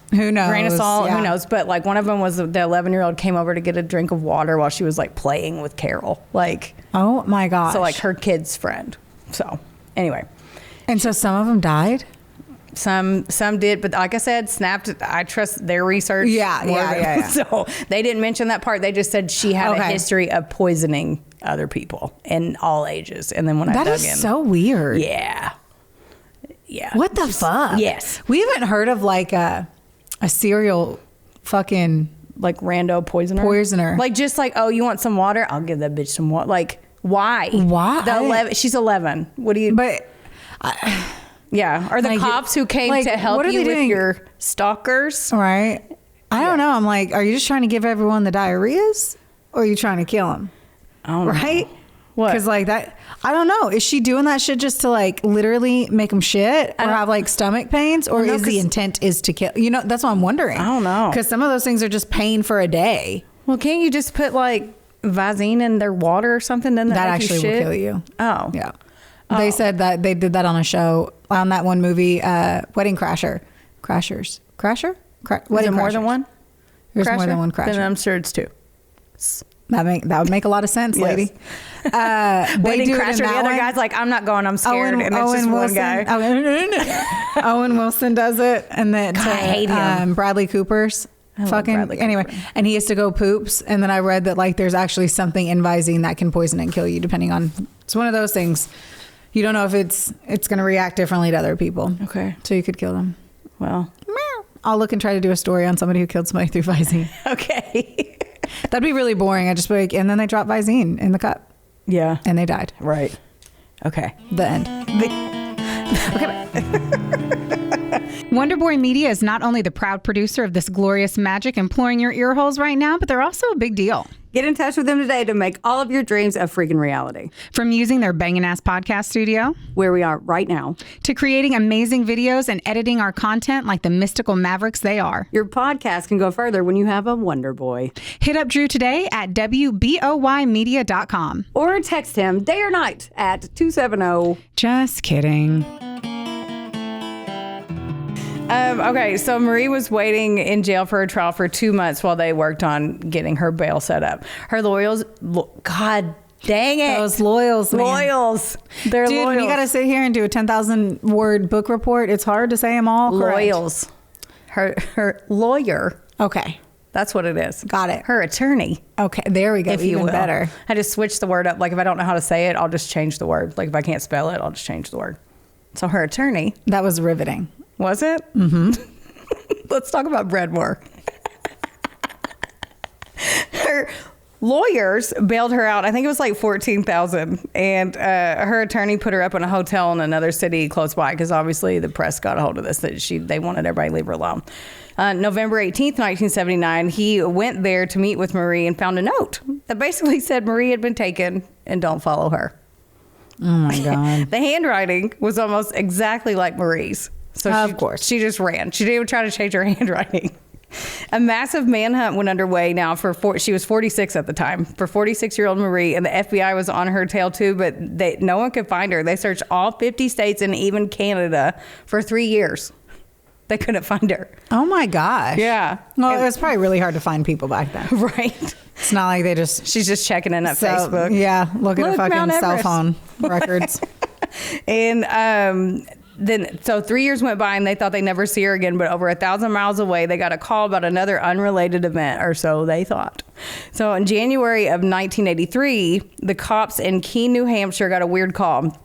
Who knows? grain of salt, Yeah. who knows? But like one of them was the 11-year-old came over to get a drink of water while she was like playing with Carol. Like, Oh my gosh. so like her kid's friend. So anyway. And so some of them died? Some did, but like I said, snapped. I trust their research. Yeah. So they didn't mention that part. They just said she had a history of poisoning other people in all ages. And then when I That dug is in, so weird. yeah. What the fuck? Yes. We haven't heard of like a serial fucking Like rando poisoner. Poisoner. Like just like, oh, you want some water? I'll give that bitch some water. Like Why? The 11, she's 11. What do you? But yeah, or the like, cops who came like, to help what are you they with doing? your stalkers. right. I don't know. I'm like, are you just trying to give everyone the diarrheas, or are you trying to kill them? I don't know. Right? What? Because like that, I don't know. Is she doing that shit just to like literally make them shit or have like stomach pains, or Well, no, is the 'cause- intent is to kill? You know, that's what I'm wondering. I don't know. Because some of those things are just pain for a day. Well, can't you just put like Visine in their water or something? Then That actually will kill you. Oh, Yeah. They said that they did that on a show on that one movie, Wedding Crashers. Crasher? Is Wedding it more than Crashers. one? There's more Crasher? than one crasher. Then I'm sure it's two. That would make a lot of sense, Yes. lady. They Wedding do it in Crasher. The that other one. guy's like, I'm not going. I'm scared, and it's just one guy. Owen Wilson does it, and then God, I hate him. Bradley Cooper's love fucking Bradley anyway, Cooper. and he has to go poops, and then I read that like there's actually something in Visine that can poison and kill you, depending on. It's one of those things. You don't know if it's going to react differently to other people. Okay. So you could kill them. Well, I'll look and try to do a story on somebody who killed somebody through Visine. okay. That'd be really boring. I just be like, and then they dropped Visine in the cup, Yeah. and they died. Right. Okay. The end. Wonderboy Media is not only the proud producer of this glorious magic imploring your ear holes right now, but they're also a big deal. Get in touch with them today to make all of your dreams a freaking reality. From using their bangin' ass podcast studio, Where we are right now. to creating amazing videos and editing our content like the mystical mavericks they are. Your podcast can go further when you have a Wonder Boy. Hit up Drew today at WBOYmedia.com. Or text him day or night at 270. Just kidding. Okay, so Marie was waiting in jail for her trial for 2 months while they worked on getting her bail set up. Her lawyers, God dang it. Those loyals, man. Loyals. They're Dude, loyals. when you got to sit here and do a 10,000 word book report, it's hard to say them all correct. Loyals. Her lawyer. Okay. That's what it is. Got it. Her attorney. Okay. There we go. If you Even will. better. I just switch the word up. Like if I don't know how to say it, I'll just change the word. Like if I can't spell it, I'll just change the word. So her attorney. That was riveting. Was it? Mm-hmm. Let's talk about bread more. Her lawyers bailed her out. I think it was like $14,000, and her attorney put her up in a hotel in another city close by because obviously the press got a hold of this that they wanted everybody to leave her alone. November 18th, 1979, he went there to meet with Marie and found a note that basically said Marie had been taken and don't follow her. Oh my God. The handwriting was almost exactly like Marie's. So Of course. She just ran. She didn't even try to change her handwriting. A massive manhunt went underway now she was 46 at the time, for 46-year-old Marie, and the FBI was on her tail too, but no one could find her. They searched all 50 states and even Canada for 3 years. They couldn't find her. Oh my gosh. Yeah. Well, it was probably really hard to find people back then. Right. It's not like they just. She's just checking in at Facebook. Yeah. Look at Look, her fucking Mount cell Everest. phone records. And so 3 years went by and they thought they'd never see her again, but over 1,000 miles away, they got a call about another unrelated event, or so they thought. So in January of 1983, the cops in Keene, New Hampshire got a weird call.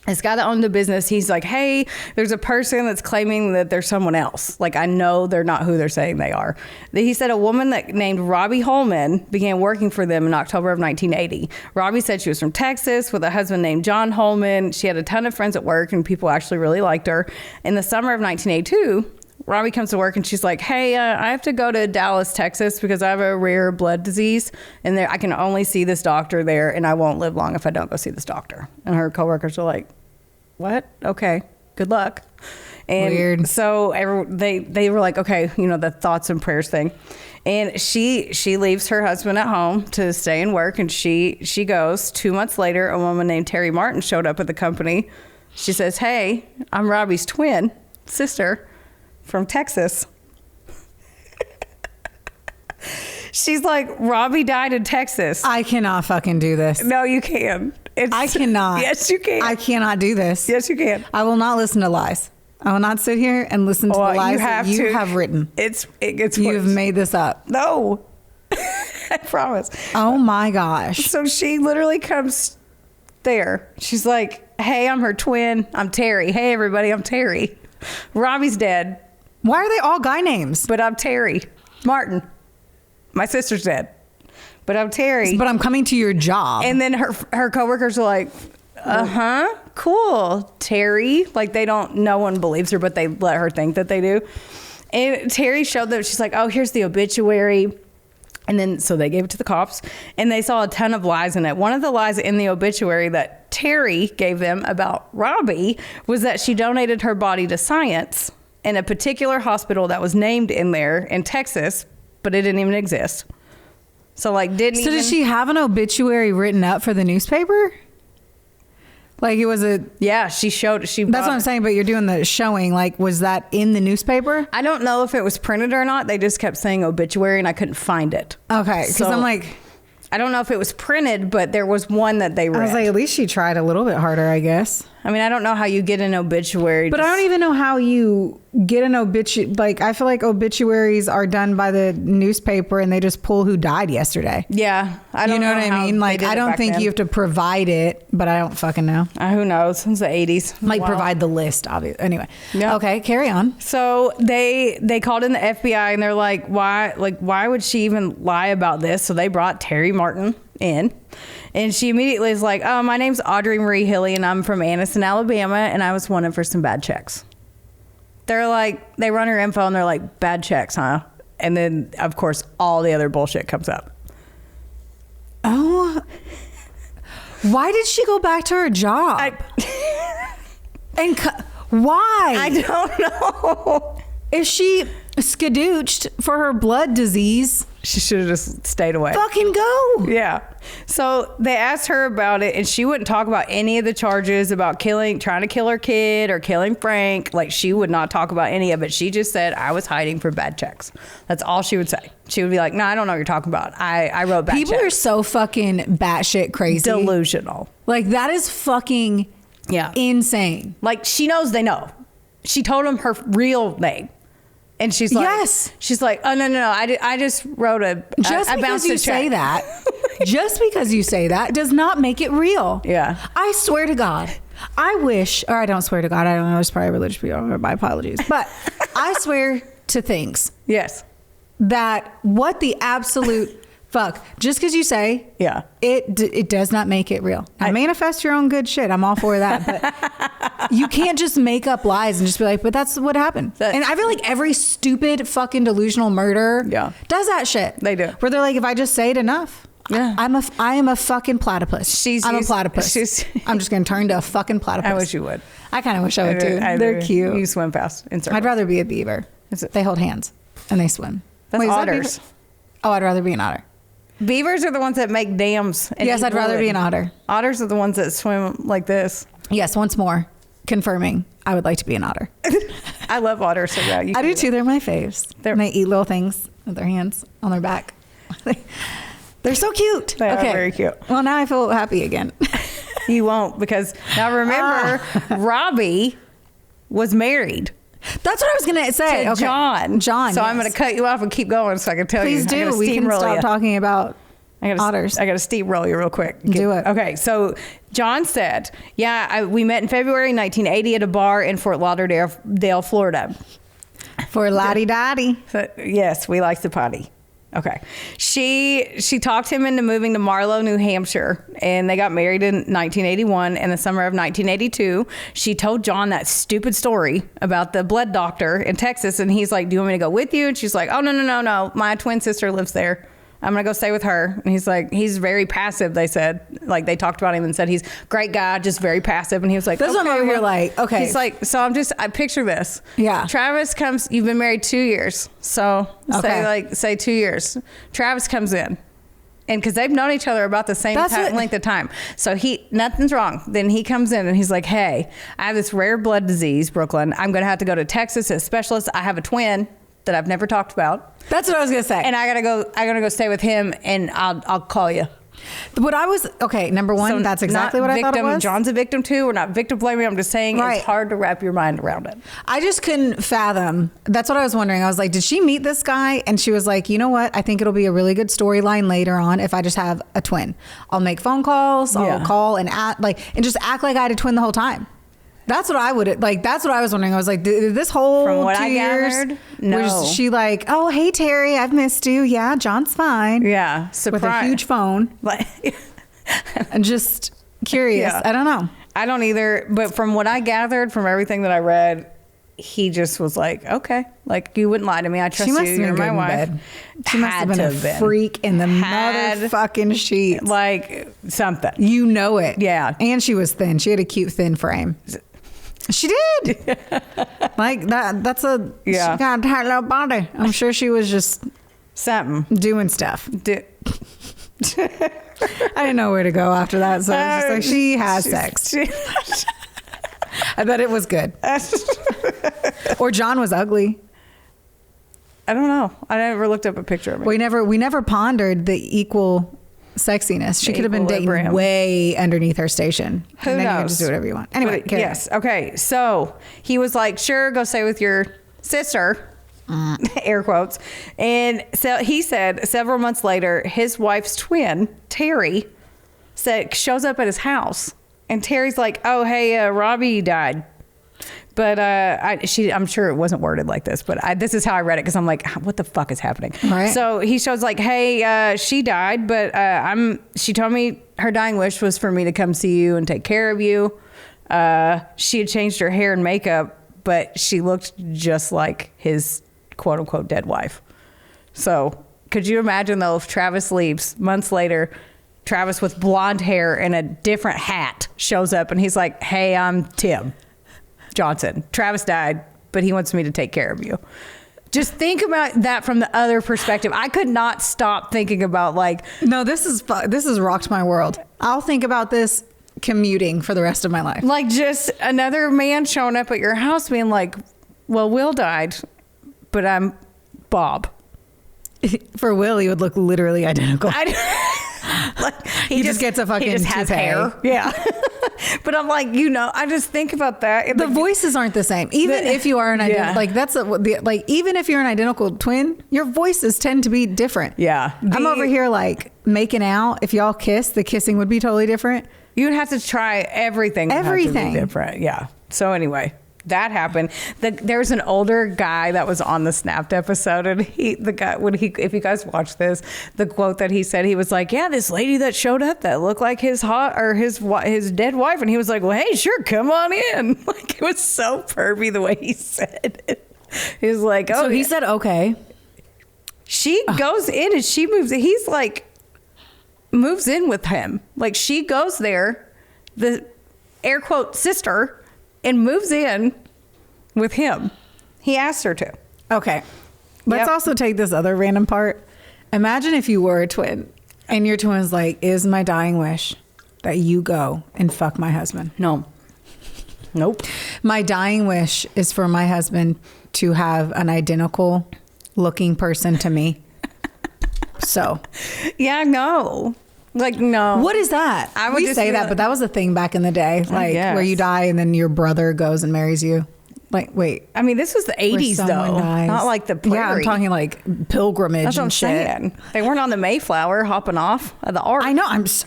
This guy that owned the business, he's like, hey, there's a person that's claiming that there's someone else. Like, I know they're not who they're saying they are. He said a woman named Robbie Holman began working for them in October of 1980. Robbie said she was from Texas with a husband named John Holman. She had a ton of friends at work and people actually really liked her. In the summer of 1982, Robbie comes to work and she's like, hey, I have to go to Dallas, Texas because I have a rare blood disease and I can only see this doctor there and I won't live long if I don't go see this doctor. And her coworkers are like, what? Okay, good luck. And Weird. So they were like, okay, the thoughts and prayers thing. And she leaves her husband at home to stay and work and she goes. 2 months later, a woman named Terry Martin showed up at the company. She says, hey, I'm Robbie's twin sister from Texas. She's like, Robbie died in Texas. I cannot fucking do this. No, you can. I cannot. Yes, you can. I cannot do this. Yes, you can. I will not listen to lies. I will not sit here and listen to the lies that you have written. It gets You have worse. made this up. No. I promise. Oh my gosh. So she literally comes there. She's like, hey, I'm her twin. I'm Terry. Hey, everybody, I'm Terry. Robbie's dead, Why are they all guy names? but I'm Terry Martin. My sister's dead. but I'm Terry. But I'm coming to your job. And then her coworkers are like, cool, Terry. Like no one believes her, but they let her think that they do. And Terry showed them, she's like, oh, here's the obituary. And then, so they gave it to the cops, and they saw a ton of lies in it. One of the lies in the obituary that Terry gave them about Robbie was that she donated her body to science in a particular hospital that was named in there in Texas, but it didn't even exist. So like, did she have an obituary written up for the newspaper? Like it was she showed. That's what I'm saying. But you're doing the showing. Like, was that in the newspaper? I don't know if it was printed or not. They just kept saying obituary, and I couldn't find it. Okay, because I'm like, I don't know if it was printed, but there was one that they read. I was like, at least she tried a little bit harder, I guess. I mean, I don't know how you get an obituary. But I don't even know how you get an obituary. Like, I feel like obituaries are done by the newspaper and they just pull who died yesterday. Yeah. I don't know. You know what I mean? Like, I don't think you have to provide it, but I don't fucking know. Who knows? Since the 80s. Like, provide the list, obviously. Anyway. Yeah. Okay, carry on. So they called in the FBI and they're like, why would she even lie about this? So they brought Terry Martin in. And she immediately is like, oh, my name's Audrey Marie Hilley, and I'm from Anniston, Alabama, and I was wanted for some bad checks. They're like, they run her info, and they're like, bad checks, huh? And then, of course, all the other bullshit comes up. Oh. Why did she go back to her job? Why? I don't know. If she skadooched for her blood disease, she should have just stayed away. Fucking go. Yeah. So they asked her about it, and she wouldn't talk about any of the charges about trying to kill her kid or killing Frank. Like, she would not talk about any of it. She just said, I was hiding for bad checks. That's all she would say. She would be like, no, I don't know what you're talking about. I wrote bad checks. People are so fucking batshit crazy. Delusional. Like, that is fucking insane. Like, she knows they know. She told them her real name. And she's like, yes. She's like, oh, no. I just wrote just because you say that, just because you say that does not make it real. Yeah. I swear to God, I wish, or I don't swear to God. I don't know. It's probably religious people. My apologies. But I swear to things. Yes. That what the absolute fuck, just because you say it does not make it real. Now, manifest your own good shit. I'm all for that. But you can't just make up lies and just be like, but that's what happened. And I feel like every stupid fucking delusional murderer does that shit. They do. Where they're like, if I just say it enough, I am a fucking platypus. I'm a platypus. I'm just going to turn to a fucking platypus. I wish you would. I kind of wish I would too. They're cute. You swim fast. I'd rather be a beaver. They hold hands and they swim. That's otters. I'd rather be an otter. Beavers are the ones that make dams. Yes, I'd rather be an otter. Otters are the ones that swim like this. Yes, once more, confirming, I would like to be an otter. I love otters. So yeah, I do too. They're my faves. And they eat little things with their hands on their back. They're so cute. They are very cute. Well, now I feel happy again. You won't, because now remember, Robbie was married. That's what I was going to say. To John. John. So I'm going to cut you off and keep going so I can tell you. Please do. We can stop talking about otters. I got to steamroll you real quick. Do it. Okay. So John said, we met in February 1980 at a bar in Fort Lauderdale, Florida. For Lottie-Dottie. So, yes, we like the potty. Okay. She talked him into moving to Marlow, New Hampshire, and they got married in 1981. In the summer of 1982, she told John that stupid story about the blood doctor in Texas, and he's like, do you want me to go with you? And she's like, oh, no. My twin sister lives there. I'm going to go stay with her. And he's like, he's very passive, they said. Like, they talked about him and said he's a great guy, just very passive. And he was like, that's what I'm over here like, okay. He's like, so I picture this. Yeah. Travis comes, you've been married 2 years. So say 2 years. Travis comes in. And because they've known each other about the same length of time. So nothing's wrong. Then he comes in and he's like, hey, I have this rare blood disease, Brooklyn. I'm going to have to go to Texas as a specialist. I have a twin that I've never talked about. That's what I was gonna say. And I gotta go stay with him, and I'll call you. Number one, that's exactly what I thought it was. John's a victim too. We're not victim blaming. I'm just saying it's hard to wrap your mind around it. I just couldn't fathom. That's what I was wondering. I was like, did she meet this guy? And she was like, you know what? I think it'll be a really good storyline later on if I just have a twin. I'll make phone calls. I'll call and act and just act like I had a twin the whole time. That's what I would like. That's what I was wondering. I was like, did this whole From what 2 I years, gathered, no. was she like, oh, hey Terry, I've missed you. Yeah, John's fine. Yeah, with a huge phone. Like, And just curious. Yeah. I don't know. I don't either. But from what I gathered from everything that I read, he just was like, okay, like you wouldn't lie to me. I trust She must you. have been You're good my in wife. bed. She must have Had been to a been. freak in the Had- motherfucking sheets. Like something. You know it. Yeah. And she was thin. She had a cute thin frame. She did. Like that's a Yeah. she got a tight little body. I'm sure she was just Something. doing stuff. I didn't know where to go after that. So I was just like, she has sex. I bet it was good. Or John was ugly. I don't know. I never looked up a picture of it. We never pondered the equal sexiness. She The could have been dating equilibrium. way underneath her station. Who and then you knows? can just do whatever you want. Anyway, But carry on. yes. Okay. So he was like, sure, go stay with your sister, air quotes. And so he said several months later, his wife's twin, Terry, shows up at his house. And Terry's like, oh, hey, Robbie died. But I'm sure it wasn't worded like this, but this is how I read it because I'm like, what the fuck is happening? Right. So he shows like, hey, she died, but she told me her dying wish was for me to come see you and take care of you. She had changed her hair and makeup, but she looked just like his quote unquote dead wife. So could you imagine though if Travis leaves months later, Travis with blonde hair and a different hat shows up and he's like, hey, I'm Tim Johnson. Travis died, but he wants me to take care of you. Just think about that from the other perspective. I could not stop thinking about like, No, this has rocked my world. I'll think about this commuting for the rest of my life. like just another man showing up at your house being like, well, Will died, but I'm Bob. For Will, he would look literally identical. Like, He just gets a fucking he just has toupee. hair. Yeah. But I'm like, I just think about that. The voices aren't the same. Even if you are an identical, Yeah. like like even if you're an identical twin, your voices tend to be different. Yeah. I'm over here like making out. If y'all kiss, the kissing would be totally different. You'd have to try everything. would have to be Everything. different. Yeah. So anyway, that happened. There's an older guy that was on the Snapped episode, and if you guys watch this, the quote that he said, he was like, "Yeah, this lady that showed up that looked like his dead wife," and he was like, "Well, hey, sure, come on in." Like it was so pervy the way he said it. He was like, "Oh," So he said, okay. she goes in and she moves. He's like moves in with him. Like she goes there, the air quote sister, and moves in with him. He asked her to. Okay. Let's Yep. also take this other random part. Imagine if you were a twin and your twin's like, is my dying wish that you go and fuck my husband? No. Nope. My dying wish is for my husband to have an identical looking person to me. So, Yeah, no. Like no. what is that? I would We just say be that, like- but that was a thing back in the day, like where you guess. die and then your brother goes and marries you. Like, wait, I mean, this was the where 80s though. someone dies. Not like the prairie. Yeah, I'm talking like pilgrimage That's what I'm and shit. saying. They weren't on the Mayflower hopping off of the ark. I know. I'm just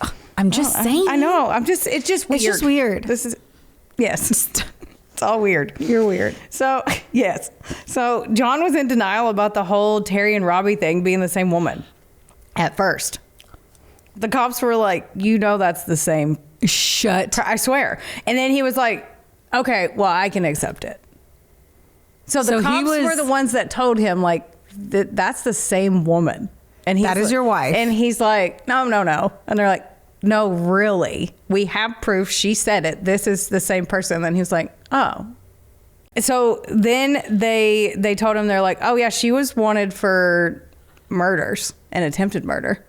saying. I know. It's just weird. It's just weird. This is yes. It's all weird. You're weird. So, yes. So, John was in denial about the whole Terry and Robbie thing being the same woman at first. The cops were like, that's the same. Shut. I swear. And then he was like, okay, well, I can accept it. So, So the he cops was- were the ones that told him, like, that's the same woman. And he's That is like- your wife. And he's like, no. And they're like, no, really? We have proof. She said it. This is the same person. And then he was like, oh. So then they told him, they're like, oh, yeah, she was wanted for murders and attempted murder.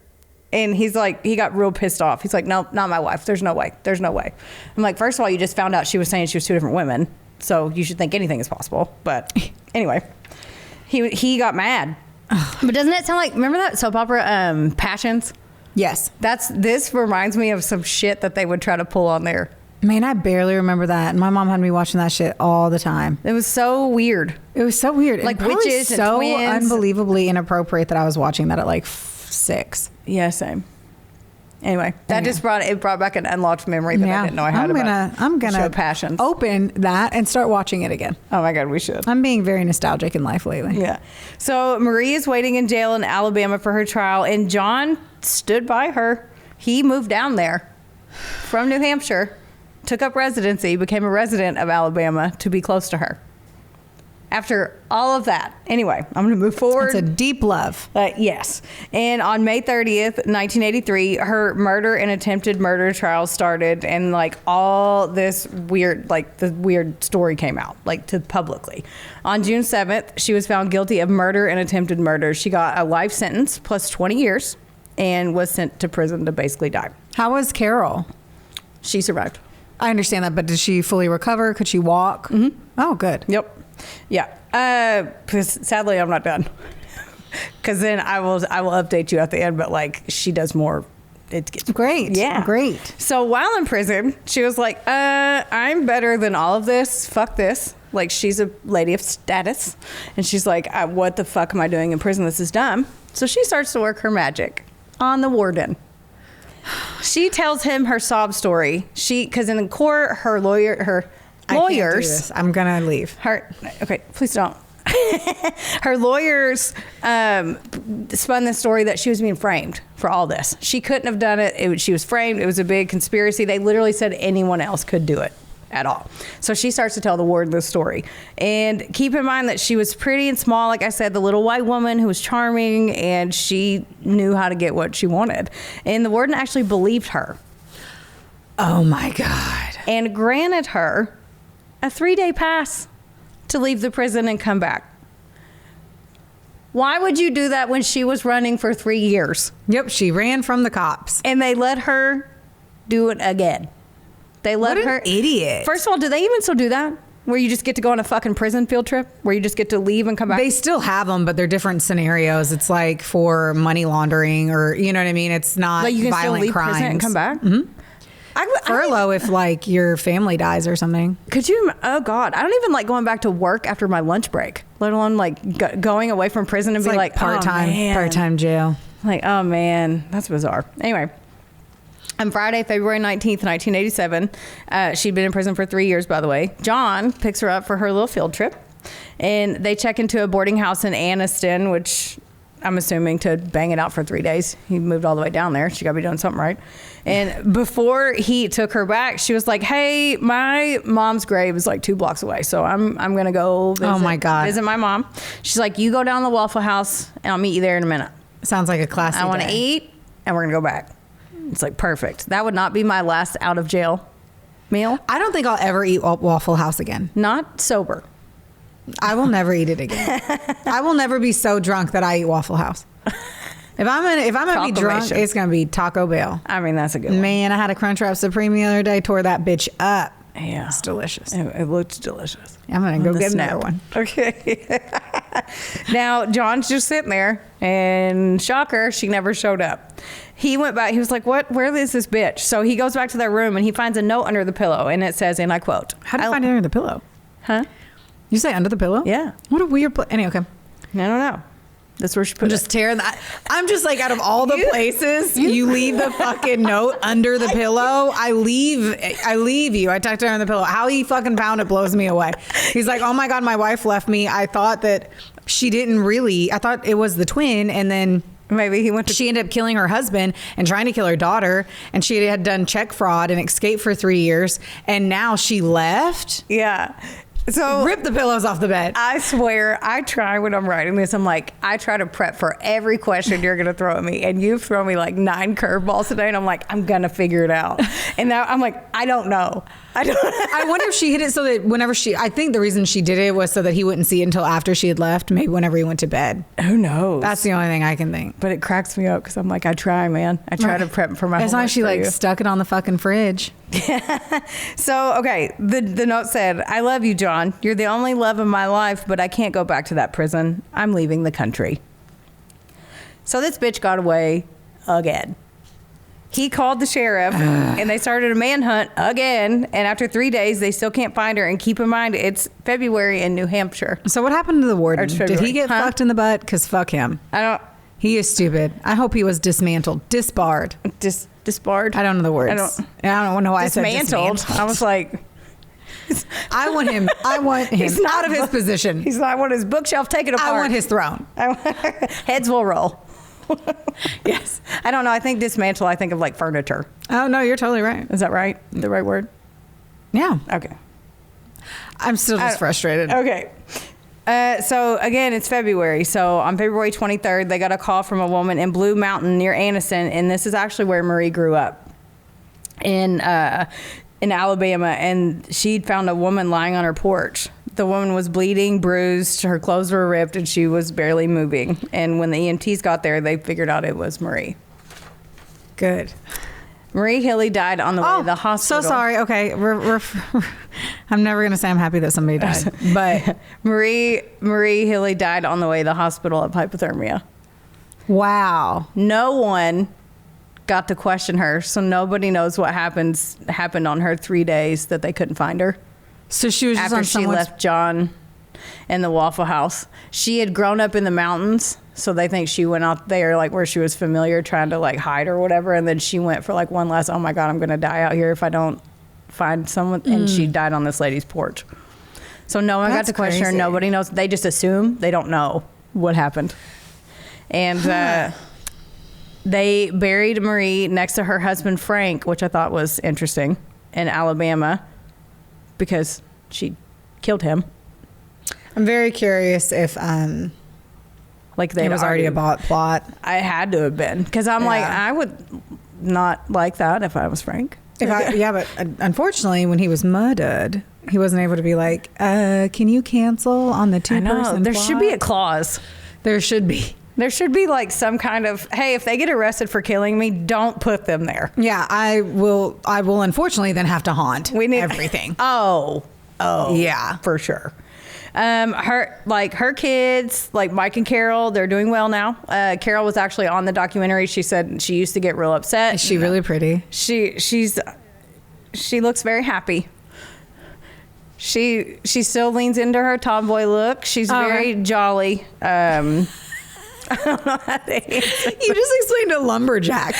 And he's like, he got real pissed off. He's like, no, not my wife. There's no way. There's no way. I'm like, first of all, you just found out she was saying she was two different women. So you should think anything is possible. But anyway, he got mad. But doesn't it sound like, remember that soap opera, Passions? Yes. This reminds me of some shit that they would try to pull on there. Man, I barely remember that. And my mom had me watching that shit all the time. It was so weird. It was so weird. Like and probably witches and so twins. unbelievably inappropriate that I was watching that at like 6. Yeah, same. Anyway, that just brought back an unlocked memory that I didn't know I had I'm gonna Show Passions. open that and start watching it again. Oh my God, we should. I'm being very nostalgic in life lately. Yeah. So Marie is waiting in jail in Alabama for her trial, and John stood by her. He moved down there from New Hampshire, took up residency, became a resident of Alabama to be close to her. After all of that, anyway, I'm going to move forward. It's a deep love. Yes. And on May 30th, 1983, her murder and attempted murder trial started, and like all this weird, like the weird story came out, like to publicly. On June 7th, she was found guilty of murder and attempted murder. She got a life sentence plus 20 years and was sent to prison to basically die. How was Carol? She survived. I understand that, but did she fully recover? Could she walk? Mm-hmm. Oh, good. Yep. Yeah. Because sadly, I'm not done. Because then I will update you at the end. But like, she does more. It gets great. Yeah, great. So while in prison, she was like, "I'm better than all of this. Fuck this." Like, she's a lady of status, and she's like, "What the fuck am I doing in prison? This is dumb." So she starts to work her magic on the warden. She tells him her sob story. Because in court, her lawyers. I'm gonna leave. Okay, please don't. Her lawyers spun the story that she was being framed for all this. She couldn't have done it. She was framed. It was a big conspiracy. They literally said anyone else could do it at all. So she starts to tell the warden the story. And keep in mind that she was pretty and small. Like I said, the little white woman who was charming, and she knew how to get what she wanted. And the warden actually believed her. Oh my God. And granted her a 3-day pass to leave the prison and come back. Why would you do that when she was running for 3 years? Yep, she ran from the cops. And they let her do it again. They let what her. An idiot. First of all, do they even still do that? Where you just get to go on a fucking prison field trip? Where you just get to leave and come back? They still have them, but they're different scenarios. It's like for money laundering, or you know what I mean? It's not like you can violent still leave crimes. prison and come back? Mm-hmm. Furlough if like your family dies or something. Could you? Oh God, I don't even like going back to work after my lunch break, let alone like going away from prison and it's be like part-time jail. Like, oh man, that's bizarre. Anyway, on Friday, February 19th, 1987, she'd been in prison for 3 years, by the way. John picks her up for her little field trip, and they check into a boarding house in Anniston, which I'm assuming to bang it out for 3 days. He moved all the way down there. She got to be doing something right. And before he took her back, she was like, "Hey, my mom's grave is like 2 blocks away, so I'm gonna go visit, oh my God. visit my mom." She's like, "You go down to the Waffle House, and I'll meet you there in a minute. Sounds like a classic. I want to eat, and we're gonna go back." It's like perfect. That would not be my last out of jail meal. I don't think I'll ever eat Waffle House again. Not sober. I will never eat it again. I will never be so drunk that I eat Waffle House. If I'm gonna be drunk, it's gonna be Taco Bell. I mean, that's a good one. Man, I had a Crunchwrap Supreme the other day. Tore that bitch up. Yeah, it's delicious. It looks delicious. I'm gonna go get another one. Okay. Now John's just sitting there, and shocker, she never showed up. He went back. He was like, "What? Where is this bitch?" So he goes back to their room, and he finds a note under the pillow, and it says, and I quote, "How do you find it under the pillow?" Huh? You say under the pillow? Yeah. What a weird place. Anyway, okay. I don't know. That's where she put it. Just tearing that. I'm just like, out of all the places you leave the fucking note under the pillow, I leave you. I tucked it under the pillow. How he fucking found it blows me away. He's like, "Oh my God, my wife left me. I thought that she didn't really. I thought it was the twin, and then." Maybe he went to. She ended up killing her husband and trying to kill her daughter, and she had done check fraud and escaped for 3 years, and now she left. Yeah. So rip the pillows off the bed. I swear, I try when I'm writing this. I'm like, I try to prep for every question you're going to throw at me. And you've thrown me like 9 curveballs today. And I'm like, I'm going to figure it out. And now I'm like, I don't know. I wonder if she hid it so that whenever I think the reason she did it was so that he wouldn't see it until after she had left. Maybe whenever he went to bed. Who knows? That's the only thing I can think. But it cracks me up because I'm like, I try, man. I try to prep for my. As long as she like stuck it on the fucking fridge. So, okay. The note said, "I love you, John. You're the only love of my life, but I can't go back to that prison. I'm leaving the country." So this bitch got away again. He called the sheriff and they started a manhunt again. And after 3 days, they still can't find her. And keep in mind, it's February in New Hampshire. So what happened to the warden? Did he get fucked in the butt? Because fuck him. I don't. He is stupid. I hope he was dismantled, disbarred. Disbarred. I don't know the words. I don't know why I said Dismantled. I was like, I want him He's not out of his position. I want his bookshelf taken apart. I want his throne. Heads will roll. Yes. I don't know. I think dismantle, I think of like furniture. Oh, no, you're totally right. Is that right? The right word? Yeah. Okay. I'm still just frustrated. Okay. So again, it's February. So on February 23rd, they got a call from a woman in Blue Mountain near Anniston, and this is actually where Marie grew up in Alabama, and she'd found a woman lying on her porch. The woman was bleeding, bruised, her clothes were ripped, and she was barely moving. And when the EMTs got there, they figured out it was Marie. Good. Marie Hilley died on the way to the hospital. So sorry. Okay. I'm never going to say I'm happy that somebody died. But Marie Hilley died on the way to the hospital of hypothermia. wow. No one got to question her, so nobody knows what happened on her 3 days that they couldn't find her. So she was just After on she someone's... left John in the Waffle House. She had grown up in the mountains, so they think she went out there like where she was familiar, trying to like hide or whatever, and then she went for like one last, oh my God, I'm gonna die out here if I don't find someone, and she died on this lady's porch. So no one got to question her. crazy. Nobody knows. They just assume. They don't know what happened. And they buried Marie next to her husband Frank, which I thought was interesting, in Alabama, because she killed him. I'm very curious if Like they it was already a plot. I had to have been, because I'm like, I would not like that if I was Frank. But unfortunately, when he was murdered, he wasn't able to be like, can you cancel on the two-person There plot? should be a clause. There should be. There should be like some kind of, hey, if they get arrested for killing me, don't put them there. Yeah, I will unfortunately then have to haunt everything. Oh, Yeah. for sure. Her kids, like Mike and Carol, they're doing well now. Carol was actually on the documentary. She said she used to get real upset. Is she really pretty? She looks very happy. She still leans into her tomboy look. She's very jolly. I don't know how to answer. You just explained a lumberjack.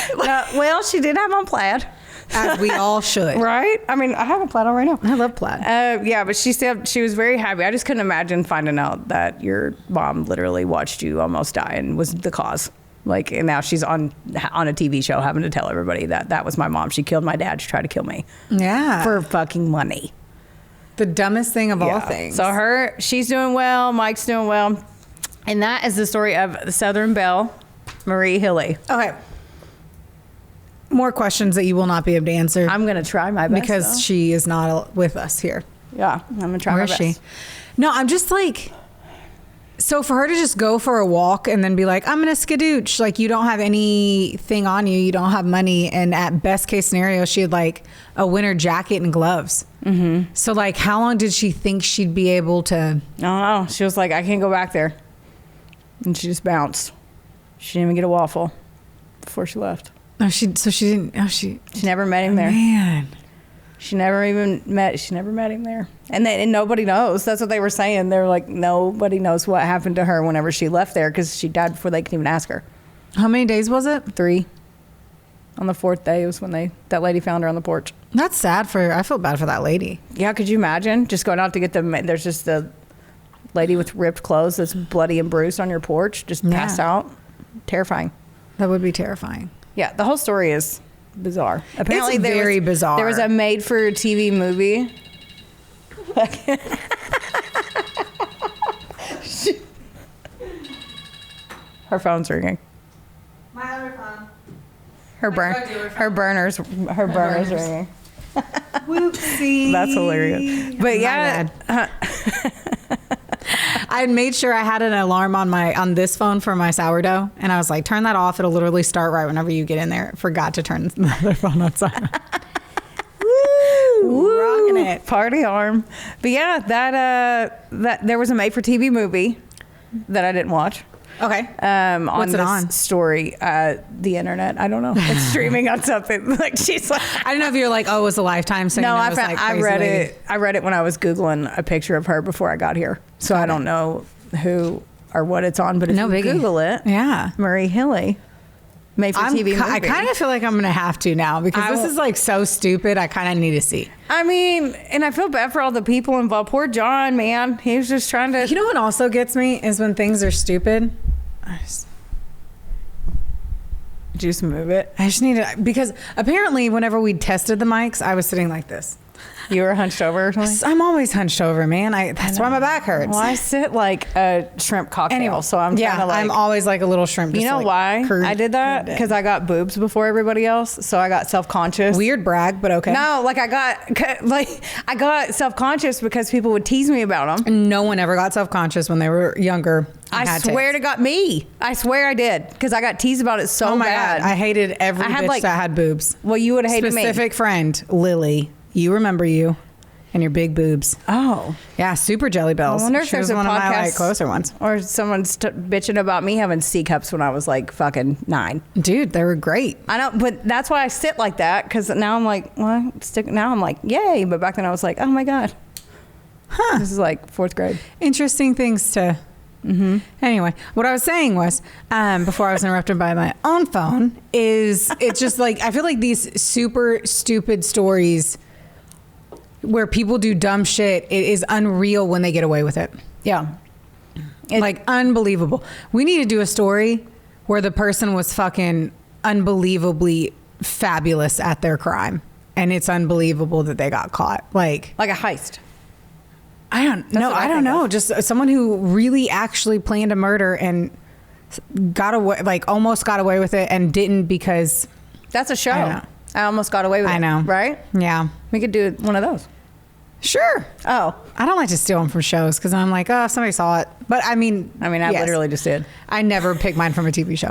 Well, she did have on plaid. As we all should. Right? I mean, I have a plaid on right now. I love plaid. Yeah, but she said she was very happy. I just couldn't imagine finding out that your mom literally watched you almost die and was the cause. Like, and now she's on a TV show having to tell everybody that was my mom. She killed my dad. She tried to kill me. Yeah. For fucking money. The dumbest thing of all things. So she's doing well. Mike's doing well. And that is the story of the Southern Belle, Marie Hilley. Okay. More questions that you will not be able to answer. I'm going to try my best. Because she is not with us here. Yeah, I'm going to try my best. Where is she? No, I'm just like... So for her to just go for a walk and then be like, I'm going to skadooch. Like, you don't have anything on you. You don't have money. And at best case scenario, she had like a winter jacket and gloves. Mm-hmm. So like, how long did she think she'd be able to... I don't know. She was like, I can't go back there. And she just bounced. She didn't even get a waffle before she left. Oh, she didn't. Oh, she never met him there. Man, she never met him there. And nobody knows. That's what they were saying. They're like, nobody knows what happened to her whenever she left there, because she died before they could even ask her. How many days was it? 3. On the 4th day was when that lady found her on the porch. That's sad I feel bad for that lady. Yeah, could you imagine just going out to get them? There's just a lady with ripped clothes that's bloody and bruised on your porch, just passed out. Terrifying. That would be terrifying. Yeah, the whole story is bizarre. Apparently, it's very bizarre. There was a made-for-TV movie. Her phone's ringing. My other phone. Her burner's ringing. Whoopsie. That's hilarious. But yeah. I made sure I had an alarm on this phone for my sourdough, and I was like, turn that off. It'll literally start right whenever you get in there. Forgot to turn the other phone on silent. Woo! Rocking it. Party arm. But yeah, that there was a made-for-TV movie that I didn't watch. Okay. What's it on? Story, the internet. I don't know. It's streaming on something. Like, she's like, I don't know if you're like, oh, it was a Lifetime. So no, you know, I read it. I read it when I was Googling a picture of her before I got here. So I don't know who or what it's on, but if you Google it, yeah, Marie Hilley, made for TV movie. I kind of feel like I'm going to have to now because this is like so stupid. I kind of need to see. I mean, and I feel bad for all the people involved. Poor John, man. He was just trying to. You know what also gets me is when things are stupid. Just move it. I just need to, because apparently whenever we tested the mics, I was sitting like this. You were hunched over or something? I'm always hunched over, man. That's why my back hurts. Well, I sit like a shrimp cocktail, Anyway, so I'm trying to like. I'm always like a little shrimp. You just know like why curved. I did that? Because I got boobs before everybody else, so I got self-conscious. Weird brag, but okay. No, like I got self-conscious because people would tease me about them. No one ever got self-conscious when they were younger. I swear to God, me. I swear I did because I got teased about it so bad. God. I hated every bitch that had boobs. Well, you would have hated me. Specific friend, Lily. You remember you and your big boobs. Oh. Yeah, super jelly bells. I wonder if she was there's a one of my podcast like closer ones. or someone's bitching about me having C cups when I was like fucking 9. Dude, they were great. I know, but that's why I sit like that because now I'm like, well, now I'm like, yay. But back then I was like, oh my God. This is like 4th grade. Interesting things to. Mm-hmm. Anyway, what I was saying was, before I was interrupted by my own phone, is it's just like I feel like these super stupid stories where people do dumb shit. It is unreal when they get away with it. Yeah. Like unbelievable. We need to do a story where the person was fucking unbelievably fabulous at their crime, and it's unbelievable that they got caught. Like a heist. I don't know. I don't know. Just someone who really actually planned a murder and got away, like almost got away with it and didn't because. That's a show. I almost got away with it. I know. Right? Yeah. We could do one of those. Sure. Oh. I don't like to steal them from shows because I'm like, oh, somebody saw it. But I mean, I yes. literally just did. I never pick mine from a TV show.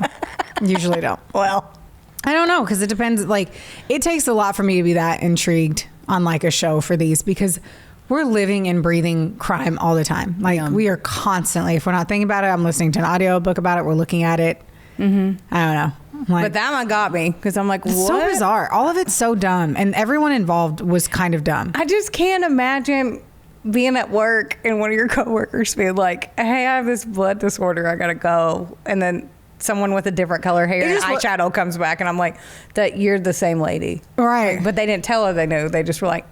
Usually don't. Well, I don't know because it depends. Like, it takes a lot for me to be that intrigued on like a show for these because we're living and breathing crime all the time. Like we are constantly, if we're not thinking about it, I'm listening to an audio book about it. We're looking at it. Mm-hmm. I don't know. Like, but that one got me because I'm like, what? It's so bizarre. All of it's so dumb. And everyone involved was kind of dumb. I just can't imagine being at work and one of your coworkers being like, hey, I have this blood disorder. I got to go. And then someone with a different color hair and eyeshadow comes back and I'm like, that you're the same lady. Right. Like, but they didn't tell her they knew. They just were like,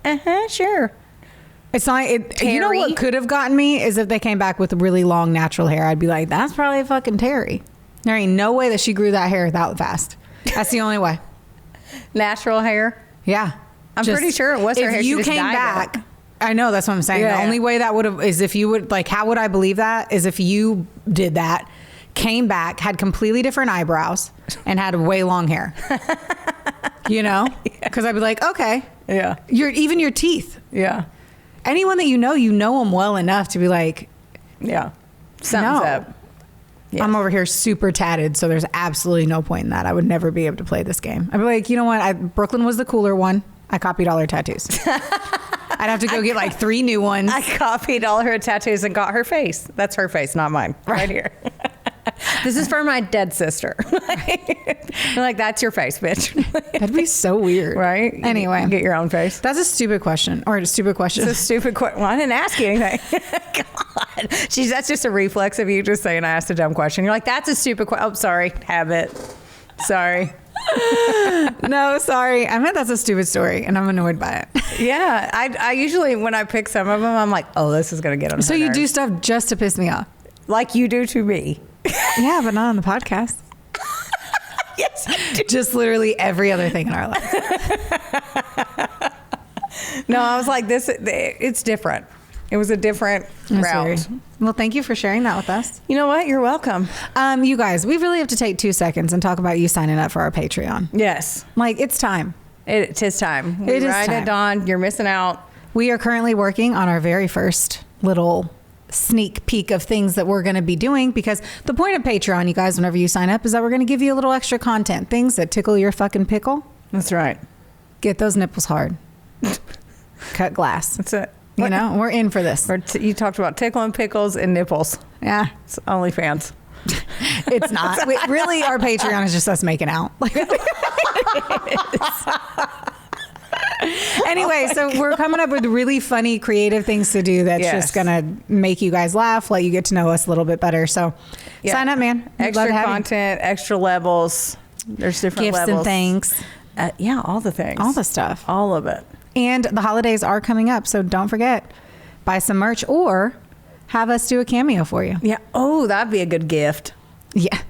sure. It's not, you know what could have gotten me is if they came back with really long natural hair. I'd be like, that's probably fucking Terry. There ain't no way that she grew that hair that fast. That's the only way. Natural hair? Yeah. I'm pretty sure it was her hair. If you she just came dyed back, it. I know, that's what I'm saying. Yeah. The only way that would have is if you would, like, how would I believe that? Is if you did that, came back, had completely different eyebrows, and had way long hair. You know? Because I'd be like, okay. Yeah. Even your teeth. Yeah. Anyone that you know them well enough to be like, yeah, something's up. Yes. I'm over here super tatted, so there's absolutely no point in that. I would never be able to play this game. I'd be like, you know what? Brooklyn was the cooler one. I copied all her tattoos. I'd have to go get like 3 new ones. I copied all her tattoos and got her face. That's her face, not mine. Right here. This is for my dead sister. Like, that's your face, bitch. That'd be so weird. Right? Anyway. You get your own face. That's a stupid question. Or a stupid question. It's a stupid question. Well, I didn't ask you anything. God. That's just a reflex of you just saying I asked a dumb question. You're like, that's a stupid question. Oh, sorry. Habit. Sorry. No, sorry. I meant that's a stupid story, and I'm annoyed by it. Yeah. I usually, when I pick some of them, I'm like, oh, this is going to get on So her you nerves. do stuff just to piss me off? Like you do to me. Yeah, but not on the podcast. Yes, I do. Just literally every other thing in our life. No, I was like, it's different. It was a different route. Weird. Well, thank you for sharing that with us. You know what? You're welcome. You guys, we really have to take 2 seconds and talk about you signing up for our Patreon. Yes. Like, it's time. It is time. It is right time. at dawn. You're missing out. We are currently working on our very first little sneak peek of things that we're going to be doing, because the point of Patreon, you guys, whenever you sign up, is that we're going to give you a little extra content, things that tickle your fucking pickle. That's right. Get those nipples hard. Cut glass. That's it. You know, we're in for this. You talked about tickling pickles and nipples. Yeah. It's OnlyFans. It's not. Really, our Patreon is just us making out. Anyway, so we're coming up with really funny, creative things to do that's just going to make you guys laugh, let you get to know us a little bit better. So sign up, man. We'd love Extra to have you. content, extra levels. There's different gifts levels. and things. Yeah, all the things. All the stuff. All of it. And the holidays are coming up, so don't forget, buy some merch or have us do a cameo for you. Yeah. Oh, that'd be a good gift. Yeah.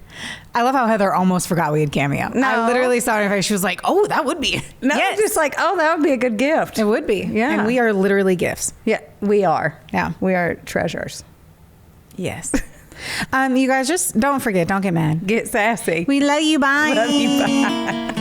I love how Heather almost forgot we had cameo. No. I literally saw her face. She was like, oh, that would be. No, Yes. just like, oh, that would be a good gift. It would be. Yeah. And we are literally gifts. Yeah, we are. Yeah. We are treasures. Yes. You guys just don't forget, don't get mad. Get sassy. We love you. Bye. Love you. Bye.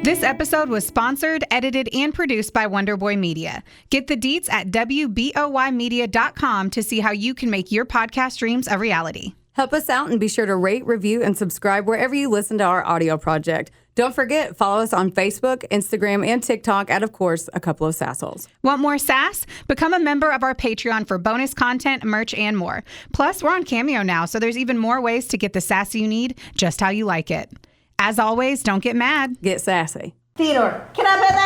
This episode was sponsored, edited, and produced by Wonderboy Media. Get the deets at WBOYmedia.com to see how you can make your podcast dreams a reality. Help us out and be sure to rate, review, and subscribe wherever you listen to our audio project. Don't forget, follow us on Facebook, Instagram, and TikTok at, of course, A Couple of Sassholes. Want more sass? Become a member of our Patreon for bonus content, merch, and more. Plus, we're on Cameo now, so there's even more ways to get the sass you need just how you like it. As always, don't get mad. Get sassy. Theodore, can I bet that?